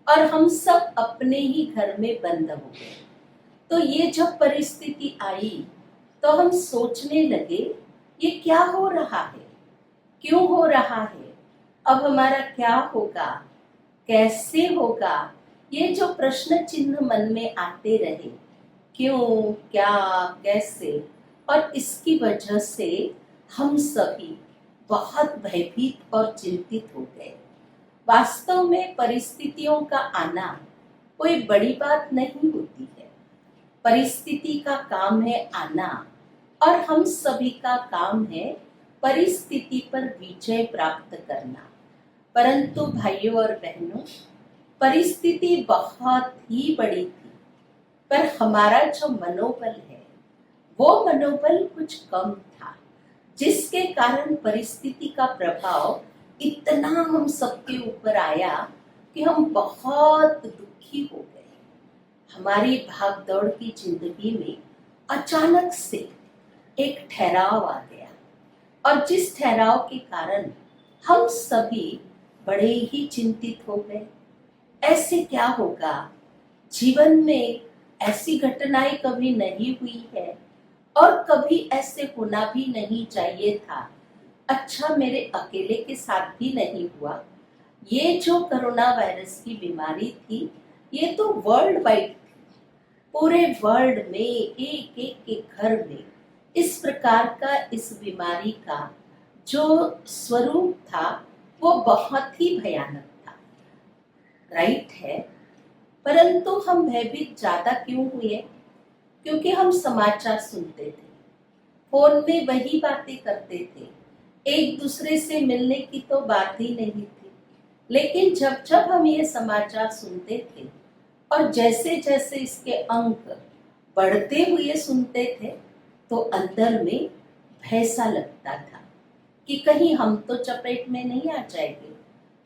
और हम सब अपने ही घर में बंद हो गए। तो ये जब परिस्थिति आई तो हम सोचने लगे ये क्या हो रहा है, क्यों हो रहा है, अब हमारा क्या होगा, कैसे होगा। ये जो प्रश्न चिन्ह मन में आते रहे, क्यों, क्या, कैसे, और इसकी वजह से हम सभी बहुत भयभीत और चिंतित हो गए। वास्तव में परिस्थितियों का आना कोई बड़ी बात नहीं होती है। परिस्थिति का काम है आना और हम सभी का काम है परिस्थिति पर विजय प्राप्त करना। परंतु भाइयों और बहनों, परिस्थिति बहुत ही बड़ी थी, पर हमारा जो मनोबल है वो मनोबल कुछ कम था, जिसके कारण परिस्थिति का प्रभाव इतना हम सबके ऊपर आया कि हम बहुत दुखी हो गए। हमारी भागदौड़ की जिंदगी में अचानक से एक ठहराव आ गया और जिस ठहराव के कारण हम सभी बड़े ही चिंतित हो गए। ऐसे क्या होगा, जीवन में ऐसी घटनाएं कभी नहीं हुई है और कभी ऐसे होना भी नहीं चाहिए था। अच्छा, मेरे अकेले के साथ भी नहीं हुआ। ये जो कोरोना वायरस की बीमारी थी ये तो वर्ल्ड वाइड थी। पूरे वर्ल्ड में एक एक के घर में इस प्रकार का, इस बीमारी का जो स्वरूप था वो बहुत ही भयानक था। राइट है, परंतु हम भयभीत ज्यादा क्यों हुए? क्योंकि हम समाचार सुनते थे, फोन में वही बातें करते थे, एक दूसरे से मिलने की तो बात ही नहीं थी। लेकिन जब जब हम ये समाचार सुनते थे और जैसे जैसे इसके अंक बढ़ते हुए सुनते थे तो अंदर में भय सा लगता था कि कहीं हम तो चपेट में नहीं आ जाएंगे।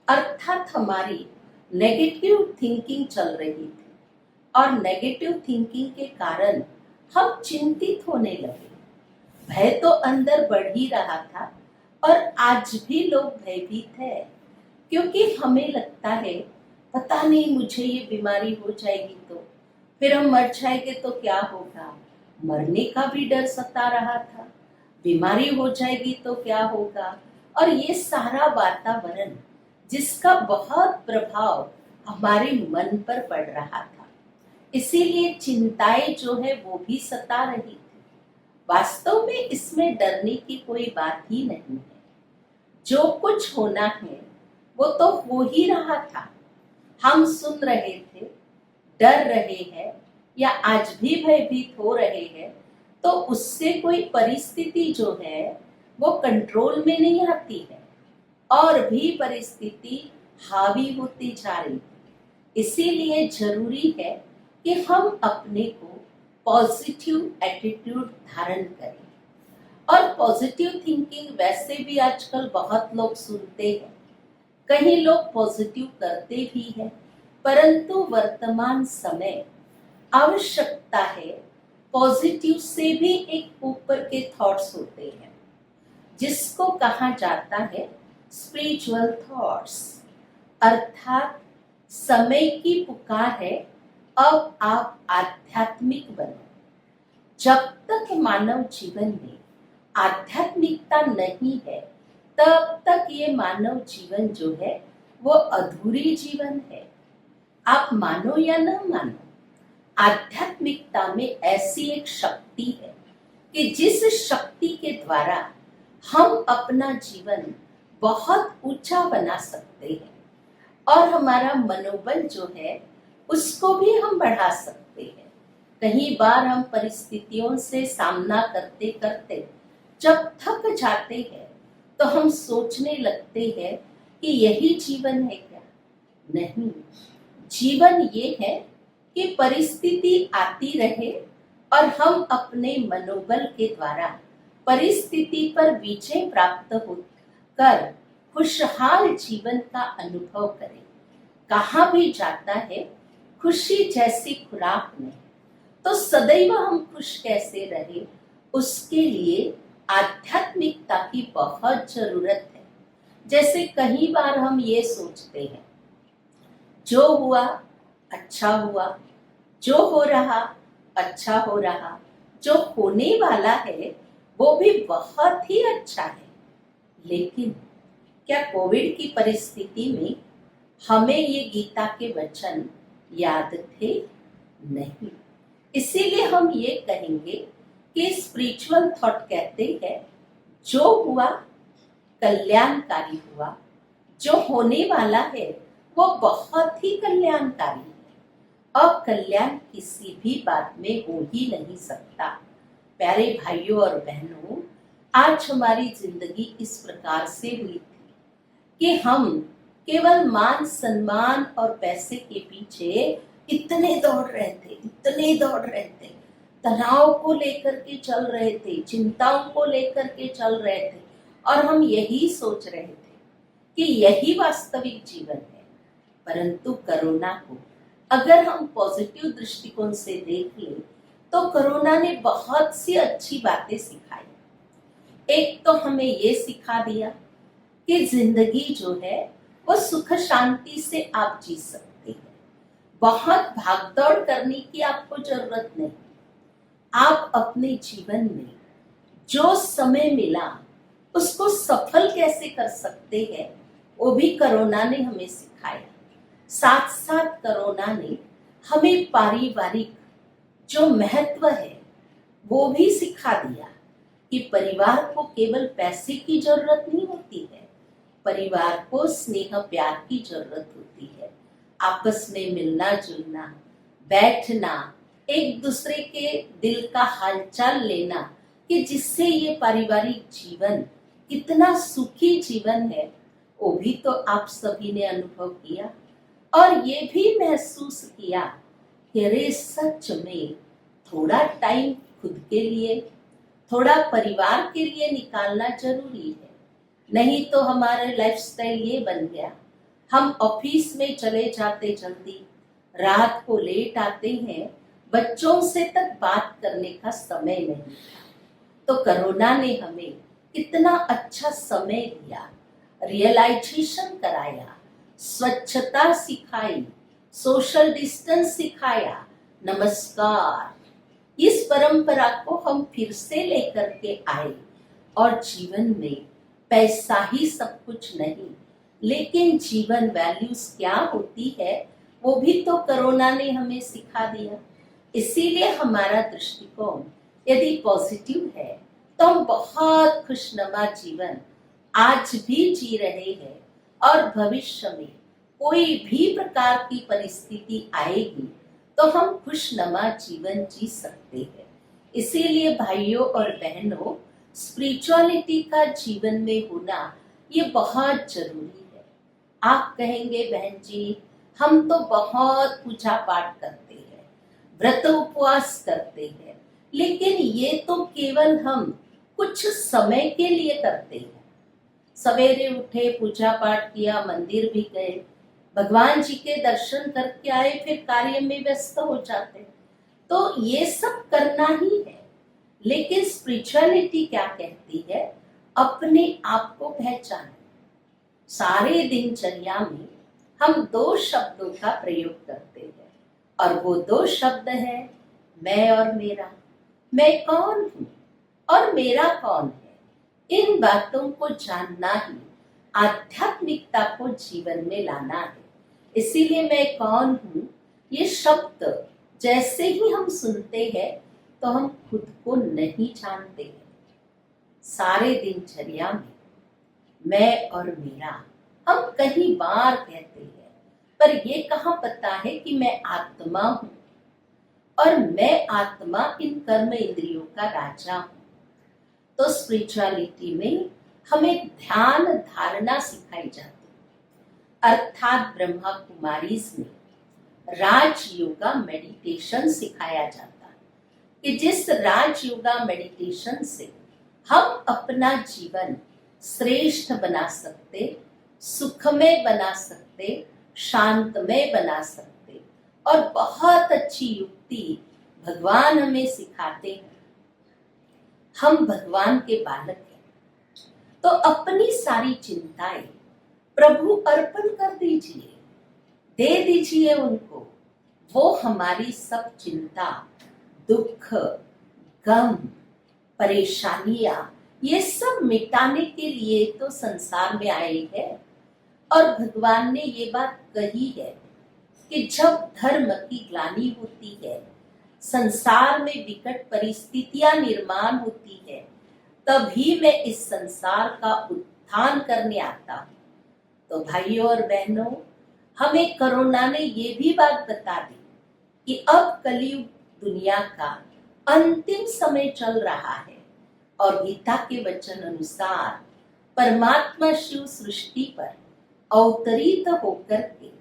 अर्थात हमारी नेगेटिव थिंकिंग चल रही थी और नेगेटिव थिंकिंग के कारण हम चिंतित होने लगे। भय तो अंदर बढ़ ही रहा था और आज भी लोग भयभीत है, क्योंकि हमें लगता है पता नहीं मुझे ये बीमारी हो जाएगी तो फिर हम मर जाएंगे तो क्या होगा। मरने का भी डर सता रहा था, बीमारी हो जाएगी तो क्या होगा, और ये सारा वातावरण जिसका बहुत प्रभाव हमारे मन पर पड़ रहा था, इसीलिए चिंताएं जो है वो भी सता रही थी। वास्तव में इसमें डरने की कोई बात ही नहीं है। जो कुछ होना है वो तो हो ही रहा था। हम सुन रहे थे, डर रहे हैं या आज भी भयभीत हो रहे हैं, तो उससे कोई परिस्थिति जो है वो कंट्रोल में नहीं आती है और भी परिस्थिति हावी होती जा रही है। इसीलिए जरूरी है कि हम अपने को पॉजिटिव एटीट्यूड धारण करें। और पॉजिटिव थिंकिंग वैसे भी आजकल बहुत लोग सुनते हैं, कई लोग पॉजिटिव करते भी हैं, परंतु वर्तमान समय आवश्यकता है पॉजिटिव से भी एक ऊपर के थॉट्स होते हैं, जिसको कहा जाता है स्पिरिचुअल थॉट्स। अर्थात समय की पुकार है, अब आप आध्यात्मिक बनो। जब तक मानव जीवन में आध्यात्मिकता नहीं है तब तक ये मानव जीवन जो है वो अधूरी जीवन है। आप मानो या न मानो, आध्यात्मिकता में ऐसी एक शक्ति है कि जिस शक्ति के द्वारा हम अपना जीवन बहुत ऊंचा बना सकते हैं और हमारा मनोबल जो है उसको भी हम बढ़ा सकते हैं। कई बार हम परिस्थितियों से सामना करते करते जब थक जाते हैं तो हम सोचने लगते हैं कि यही जीवन है क्या? नहीं, जीवन ये है कि परिस्थिति आती रहे और हम अपने मनोबल के द्वारा परिस्थिति पर विजय प्राप्त कर खुशहाल जीवन का अनुभव करें। कहाँ भी जाता है खुशी जैसी खुराक में, तो सदैव हम खुश कैसे रहे, उसके लिए आध्यात्मिकता की बहुत जरूरत है। जैसे कई बार हम ये सोचते हैं जो हुआ अच्छा हुआ, जो हो रहा अच्छा हो रहा, जो होने वाला है वो भी बहुत ही अच्छा है। लेकिन क्या कोविड की परिस्थिति में हमें ये गीता के वचन याद थे? नहीं। इसीलिए हम ये कहेंगे कि स्पिरिचुअल थॉट कहते हैं जो हुआ कल्याणकारी हुआ, जो होने वाला है वो बहुत ही कल्याणकारी है। अब कल्याण किसी भी बात में हो ही नहीं सकता। प्यारे भाइयों और बहनों, आज हमारी जिंदगी इस प्रकार से हुई थी कि हम केवल मान सम्मान और पैसे के पीछे इतने दौड़ रहे थे, तनाव को लेकर के चल रहे थे, चिंताओं को लेकर के चल रहे थे, और हम यही सोच रहे थे कि यही वास्तविक जीवन है। परंतु कोरोना को अगर हम पॉजिटिव दृष्टिकोण से देख लें तो कोरोना ने बहुत सी अच्छी बातें सिखाई। एक तो हमें ये सिखा दिया कि जिंदगी जो है वो सुख शांति से आप जी सकते हैं। बहुत भागदौड़ करने की आपको जरूरत नहीं। आप अपने जीवन में जो समय मिला उसको सफल कैसे कर सकते हैं वो भी कोरोना ने हमें सिखाया। साथ साथ कोरोना ने हमें पारिवारिक जो महत्व है वो भी सिखा दिया कि परिवार को केवल पैसे की जरूरत नहीं होती है, परिवार को स्नेह प्यार की जरूरत होती है। आपस में मिलना जुलना, बैठना, एक दूसरे के दिल का हालचाल लेना, कि जिससे ये पारिवारिक जीवन कितना सुखी जीवन है वो भी तो आप सभी ने अनुभव किया और ये भी महसूस किया कि अरे सच में थोड़ा टाइम खुद के लिए, थोड़ा परिवार के लिए निकालना जरूरी है। नहीं तो हमारा लाइफस्टाइल ये बन गया, हम ऑफिस में चले जाते जल्दी, रात को लेट आते हैं, बच्चों से तक बात करने का समय नहीं था। तो कोरोना ने हमें कितना अच्छा समय दिया, रियलाइजेशन कराया, स्वच्छता सिखाई, सोशल डिस्टेंस सिखाया। नमस्कार, इस परंपरा को हम फिर से लेकर के आए और जीवन में पैसा ही सब कुछ नहीं, लेकिन जीवन वैल्यूज क्या होती है वो भी तो कोरोना ने हमें सिखा दिया। इसीलिए हमारा दृष्टिकोण यदि पॉजिटिव है तो हम बहुत खुशनुमा जीवन आज भी जी रहे हैं और भविष्य में कोई भी प्रकार की परिस्थिति आएगी तो हम खुशनुमा जीवन जी सकते हैं। इसीलिए भाइयों और बहनों, स्पिरिचुअलिटी का जीवन में होना ये बहुत जरूरी है। आप कहेंगे बहन जी हम तो बहुत पूजा पाठ करते हैं, व्रत उपवास करते हैं, लेकिन ये तो केवल हम कुछ समय के लिए करते हैं। सवेरे उठे, पूजा पाठ किया, मंदिर भी गए, भगवान जी के दर्शन करके आए, फिर कार्य में व्यस्त हो जाते। तो ये सब करना ही है, लेकिन स्पिरिचुअलिटी क्या कहती है? अपने आप को पहचाने। सारे दिनचर्या में हम 2 शब्दों का प्रयोग करते हैं और वो 2 शब्द है मैं और मेरा। मैं कौन हूँ और मेरा कौन है, इन बातों को जानना ही आध्यात्मिकता को जीवन में लाना है। इसीलिए मैं कौन हूँ ये शब्द जैसे ही हम सुनते हैं तो हम खुद को नहीं जानते हैं। सारे दिनचर्या में मैं और मेरा हम कई बार कहते हैं, पर ये कहाँ पता है कि मैं आत्मा हूँ और मैं आत्मा इन कर्म इंद्रियों का राजा हूँ। तो स्पिरिचुअलिटी में हमें ध्यान धारणा सिखाई जाती है, अर्थात ब्रह्मा कुमारीज में राज योगा मेडिटेशन सिखाया जाता है कि जिस राज योगा मेडिटेशन से हम अपना जीवन श्रेष्ठ बना सकते, सुखमय बना सकते, शांतमय बना सकते। और बहुत अच्छी युक्ति भगवान हमें सिखाते हैं। हम भगवान के बालक हैं, तो अपनी सारी चिंताएं प्रभु अर्पण कर दीजिए, दे दीजिए उनको। वो हमारी सब चिंता, दुख, गम, परेशानियां ये सब मिटाने के लिए तो संसार में आए हैं। और भगवान ने ये बात कही है कि जब धर्म की ग्लानि होती है, संसार में विकट परिस्थितियां निर्माण होती है, तभी मैं इस संसार का उत्थान करने आता हूँ। तो भाइयों और बहनों, हमें कोरोना ने ये भी बात बता दी कि अब कलयुग दुनिया का अंतिम समय चल रहा है और गीता के वचन अनुसार परमात्मा शिव सृष्टि पर अवतरित होकर के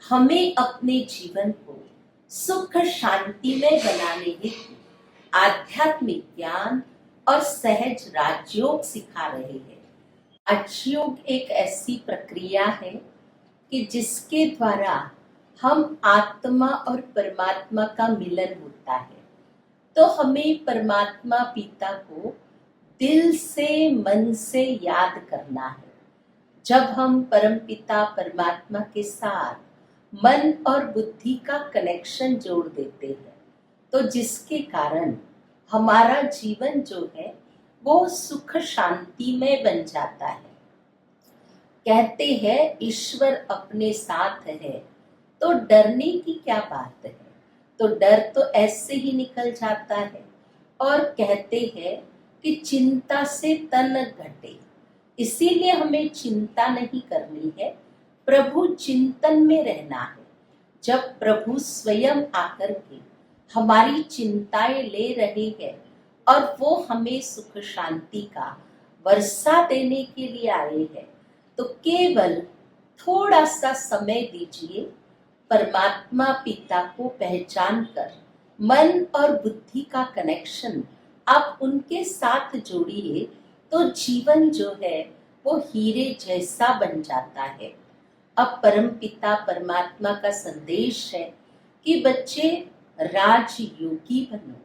हमें अपने जीवन को सुख शांति में बनाने हेतु आध्यात्मिक ज्ञान और सहज राजयोग सिखा रहे हैं। राजयोग एक ऐसी प्रक्रिया है कि जिसके द्वारा हम आत्मा और परमात्मा का मिलन होता है। तो हमें परमात्मा पिता को दिल से, मन से याद करना है। जब हम परम पिता परमात्मा के साथ मन और बुद्धि का कनेक्शन जोड़ देते हैं, तो जिसके कारण हमारा जीवन जो है वो सुख शांति में बन जाता है। कहते हैं ईश्वर अपने साथ है तो डरने की क्या बात है। तो डर तो ऐसे ही निकल जाता है। और कहते हैं कि चिंता से तन घटे, इसीलिए हमें चिंता नहीं करनी है, प्रभु चिंतन में रहना है। जब प्रभु स्वयं आकर के हमारी चिंताएं ले रहे हैं और वो हमें सुख शांति का वर्षा देने के लिए आए हैं, तो केवल थोड़ा सा समय दीजिए, परमात्मा पिता को पहचान कर मन और बुद्धि का कनेक्शन आप उनके साथ जोड़िए, तो जीवन जो है वो हीरे जैसा बन जाता है। अब परम पिता परमात्मा का संदेश है कि बच्चे राजयोगी बनो।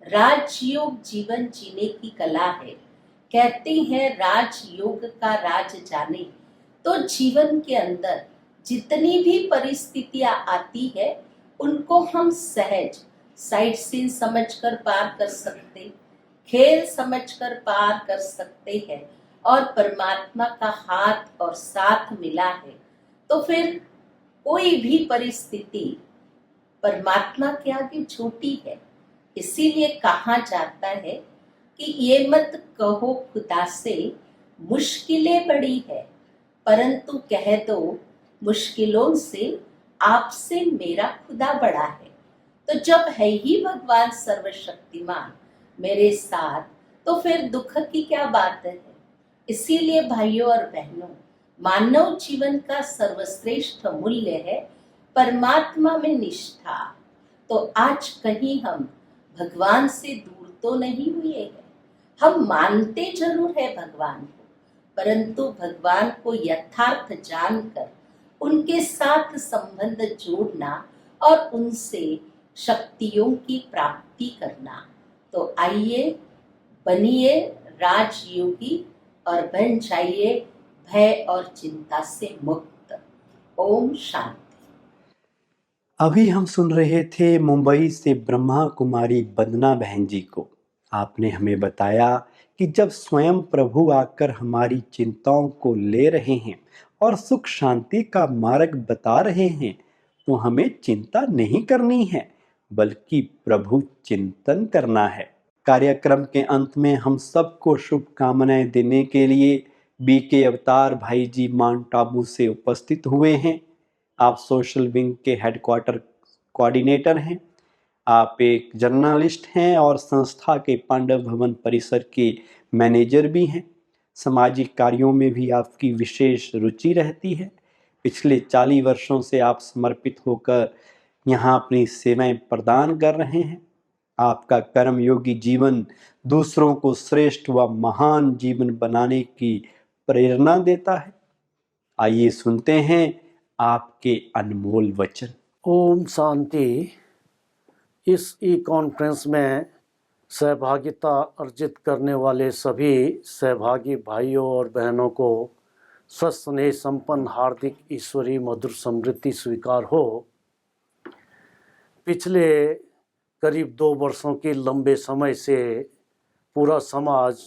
राजयोग जीवन जीने की कला है। कहते हैं राजयोग का राज जाने। तो जीवन के अंदर जितनी भी परिस्थितियां आती है उनको हम सहज साइड सीन समझकर पार कर सकते, खेल समझकर पार कर सकते हैं। और परमात्मा का हाथ और साथ मिला है तो फिर कोई भी परिस्थिति परमात्मा के आगे छोटी है। इसीलिए कहा जाता है कि ये मत कहो खुदा से मुश्किलें बड़ी है, परंतु कह दो मुश्किलों से आपसे मेरा खुदा बड़ा है। तो जब है ही भगवान सर्वशक्तिमान मेरे साथ, तो फिर दुख की क्या बात है। इसीलिए भाइयों और बहनों, मानव जीवन का सर्वश्रेष्ठ मूल्य है परमात्मा में निष्ठा। तो आज कहीं हम भगवान से दूर तो नहीं हुए हैं। हम मानते जरूर है भगवान को, परंतु भगवान को यथार्थ जानकर उनके साथ संबंध जोड़ना और उनसे शक्तियों की प्राप्ति करना। तो आइए बनिए राजयोगी और बन जाइए भय और चिंता से मुक्त। ओम शांति। अभी हम सुन रहे थे मुंबई से ब्रह्मा कुमारी वंदना बहन जी को। आपने हमें बताया कि जब स्वयं प्रभु आकर हमारी चिंताओं को ले रहे हैं और सुख शांति का मार्ग बता रहे हैं, तो हमें चिंता नहीं करनी है, बल्कि प्रभु चिंतन करना है। कार्यक्रम के अंत में हम सबको शुभकामनाएं देने के लिए बीके अवतार भाई जी माउंट आबू से उपस्थित हुए हैं। आप सोशल विंग के हेडक्वार्टर कोऑर्डिनेटर हैं, आप एक जर्नलिस्ट हैं और संस्था के पांडव भवन परिसर के मैनेजर भी हैं। सामाजिक कार्यों में भी आपकी विशेष रुचि रहती है। पिछले 40 वर्षों से आप समर्पित होकर यहाँ अपनी सेवाएं प्रदान कर रहे हैं। आपका कर्मयोगी जीवन दूसरों को श्रेष्ठ व महान जीवन बनाने की प्रेरणा देता है। आइए सुनते हैं आपके अनमोल वचन। ओम शांति। इस ई कॉन्फ्रेंस में सहभागिता अर्जित करने वाले सभी सहभागी भाइयों और बहनों को स्वस्थ संपन्न हार्दिक ईश्वरी मधुर समृद्धि स्वीकार हो। पिछले करीब 2 वर्षों के लंबे समय से पूरा समाज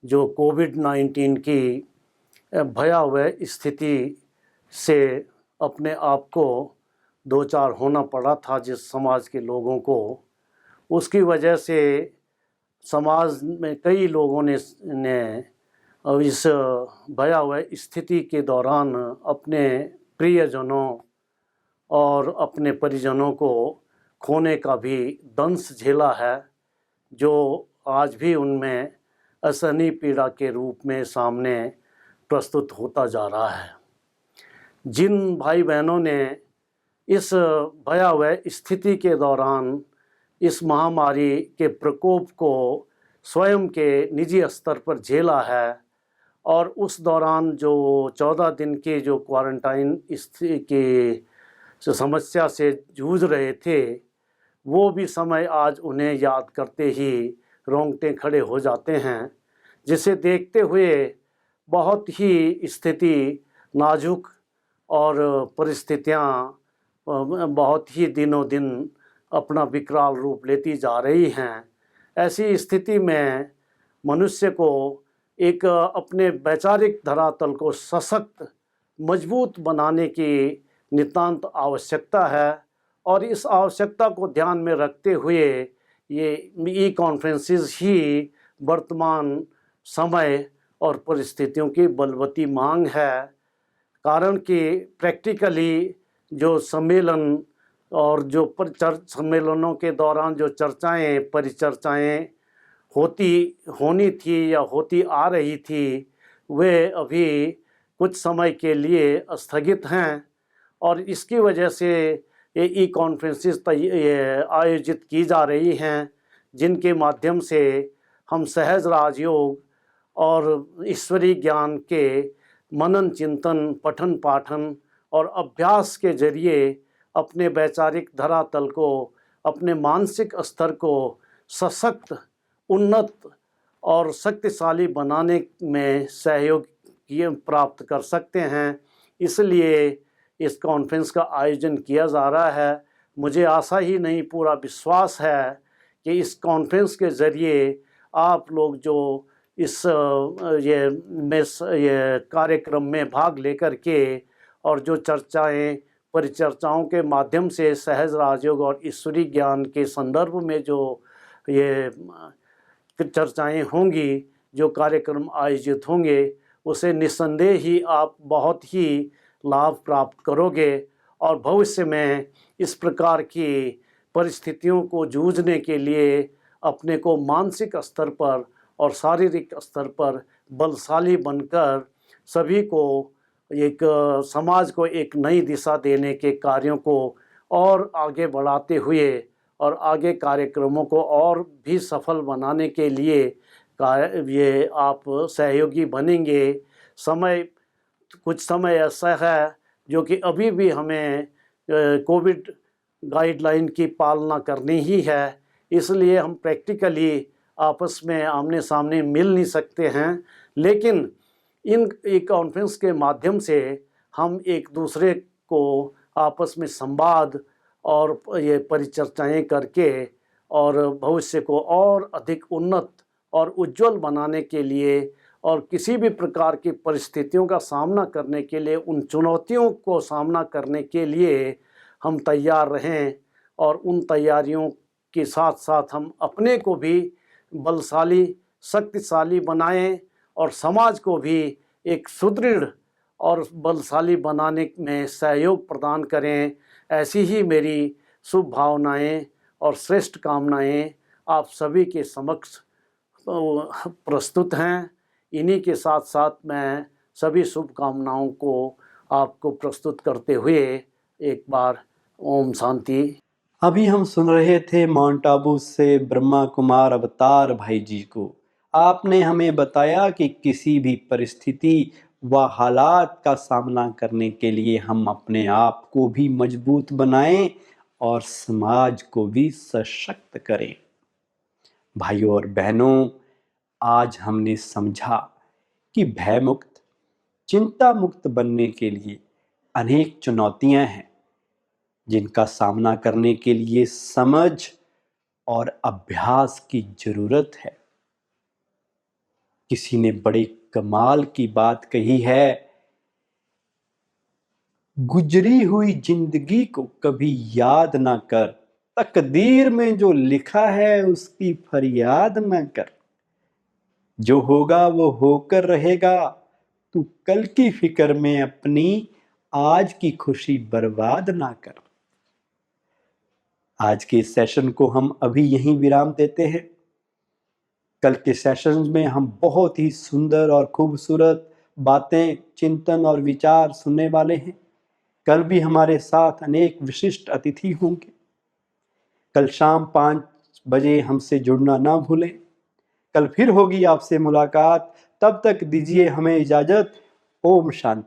जो कोविड-19 की भयावह स्थिति से अपने आप को दो चार होना पड़ा था, जिस समाज के लोगों को, उसकी वजह से समाज में कई लोगों ने इस भयावह स्थिति के दौरान अपने प्रियजनों और अपने परिजनों को खोने का भी दंश झेला है, जो आज भी उनमें असहनीय पीड़ा के रूप में सामने प्रस्तुत होता जा रहा है। जिन भाई बहनों ने इस भयावह स्थिति के दौरान इस महामारी के प्रकोप को स्वयं के निजी स्तर पर झेला है और उस दौरान जो 14 दिन के जो क्वारंटाइन स्थिति की समस्या से जूझ रहे थे, वो भी समय आज उन्हें याद करते ही रोंगटे खड़े हो जाते हैं, जिसे देखते हुए बहुत ही स्थिति नाजुक और परिस्थितियां बहुत ही दिनों दिन अपना विकराल रूप लेती जा रही हैं। ऐसी स्थिति में मनुष्य को एक अपने वैचारिक धरातल को सशक्त मजबूत बनाने की नितांत आवश्यकता है और इस आवश्यकता को ध्यान में रखते हुए ये ई कॉन्फ्रेंसेस ही वर्तमान समय और परिस्थितियों की बलवती मांग है। कारण कि प्रैक्टिकली जो सम्मेलन और जो सम्मेलनों के दौरान जो चर्चाएं परिचर्चाएं होनी थी या होती आ रही थी, वे अभी कुछ समय के लिए स्थगित हैं और इसकी वजह से ये ई कॉन्फ्रेंसेस आयोजित की जा रही हैं, जिनके माध्यम से हम सहज राजयोग और ईश्वरीय ज्ञान के मनन चिंतन, पठन पाठन और अभ्यास के जरिए अपने वैचारिक धरातल को, अपने मानसिक स्तर को सशक्त, उन्नत और शक्तिशाली बनाने में सहयोग प्राप्त कर सकते हैं। इसलिए इस कॉन्फ्रेंस का आयोजन किया जा रहा है। मुझे आशा ही नहीं, पूरा विश्वास है कि इस कॉन्फ्रेंस के ज़रिए आप लोग जो इस ये कार्यक्रम में भाग लेकर के और जो चर्चाएं, परिचर्चाओं के माध्यम से सहज राजयोग और ईश्वरीय ज्ञान के संदर्भ में जो ये चर्चाएं होंगी, जो कार्यक्रम आयोजित होंगे, उसे निस्संदेह ही आप बहुत ही लाभ प्राप्त करोगे और भविष्य में इस प्रकार की परिस्थितियों को जूझने के लिए अपने को मानसिक स्तर पर और शारीरिक स्तर पर बलशाली बनकर सभी को एक समाज को एक नई दिशा देने के कार्यों को और आगे बढ़ाते हुए और आगे कार्यक्रमों को और भी सफल बनाने के लिए ये आप सहयोगी बनेंगे। कुछ समय ऐसा है जो कि अभी भी हमें कोविड गाइडलाइन की पालना करनी ही है, इसलिए हम प्रैक्टिकली आपस में आमने सामने मिल नहीं सकते हैं, लेकिन एक कॉन्फ्रेंस के माध्यम से हम एक दूसरे को आपस में संवाद और ये परिचर्चाएं करके और भविष्य को और अधिक उन्नत और उज्जवल बनाने के लिए और किसी भी प्रकार की परिस्थितियों का सामना करने के लिए, उन चुनौतियों को सामना करने के लिए हम तैयार रहें और उन तैयारियों के साथ साथ हम अपने को भी बलशाली, शक्तिशाली बनाएं और समाज को भी एक सुदृढ़ और बलशाली बनाने में सहयोग प्रदान करें। ऐसी ही मेरी शुभ भावनाएं और श्रेष्ठ कामनाएं आप सभी के समक्ष प्रस्तुत हैं। इन्हीं के साथ साथ मैं सभी शुभकामनाओं को आपको प्रस्तुत करते हुए एक बार ओम शांति। अभी हम सुन रहे थे माउंट आबू से ब्रह्मा कुमार अवतार भाई जी को। आपने हमें बताया कि किसी भी परिस्थिति व हालात का सामना करने के लिए हम अपने आप को भी मजबूत बनाएं और समाज को भी सशक्त करें। भाइयों और बहनों, आज हमने समझा कि भय मुक्त, चिंता मुक्त बनने के लिए अनेक चुनौतियां हैं, जिनका सामना करने के लिए समझ और अभ्यास की जरूरत है। किसी ने बड़े कमाल की बात कही है, गुजरी हुई जिंदगी को कभी याद ना कर, तकदीर में जो लिखा है उसकी फरियाद ना कर। जो होगा वो होकर रहेगा, तू कल की फिक्र में अपनी आज की खुशी बर्बाद ना कर। आज के सेशन को हम अभी यहीं विराम देते हैं। कल के सेशन में हम बहुत ही सुंदर और खूबसूरत बातें, चिंतन और विचार सुनने वाले हैं। कल भी हमारे साथ अनेक विशिष्ट अतिथि होंगे। कल शाम 5 बजे हमसे जुड़ना ना भूलें। कल फिर होगी आपसे मुलाकात। तब तक दीजिए हमें इजाजत। ओम शांति।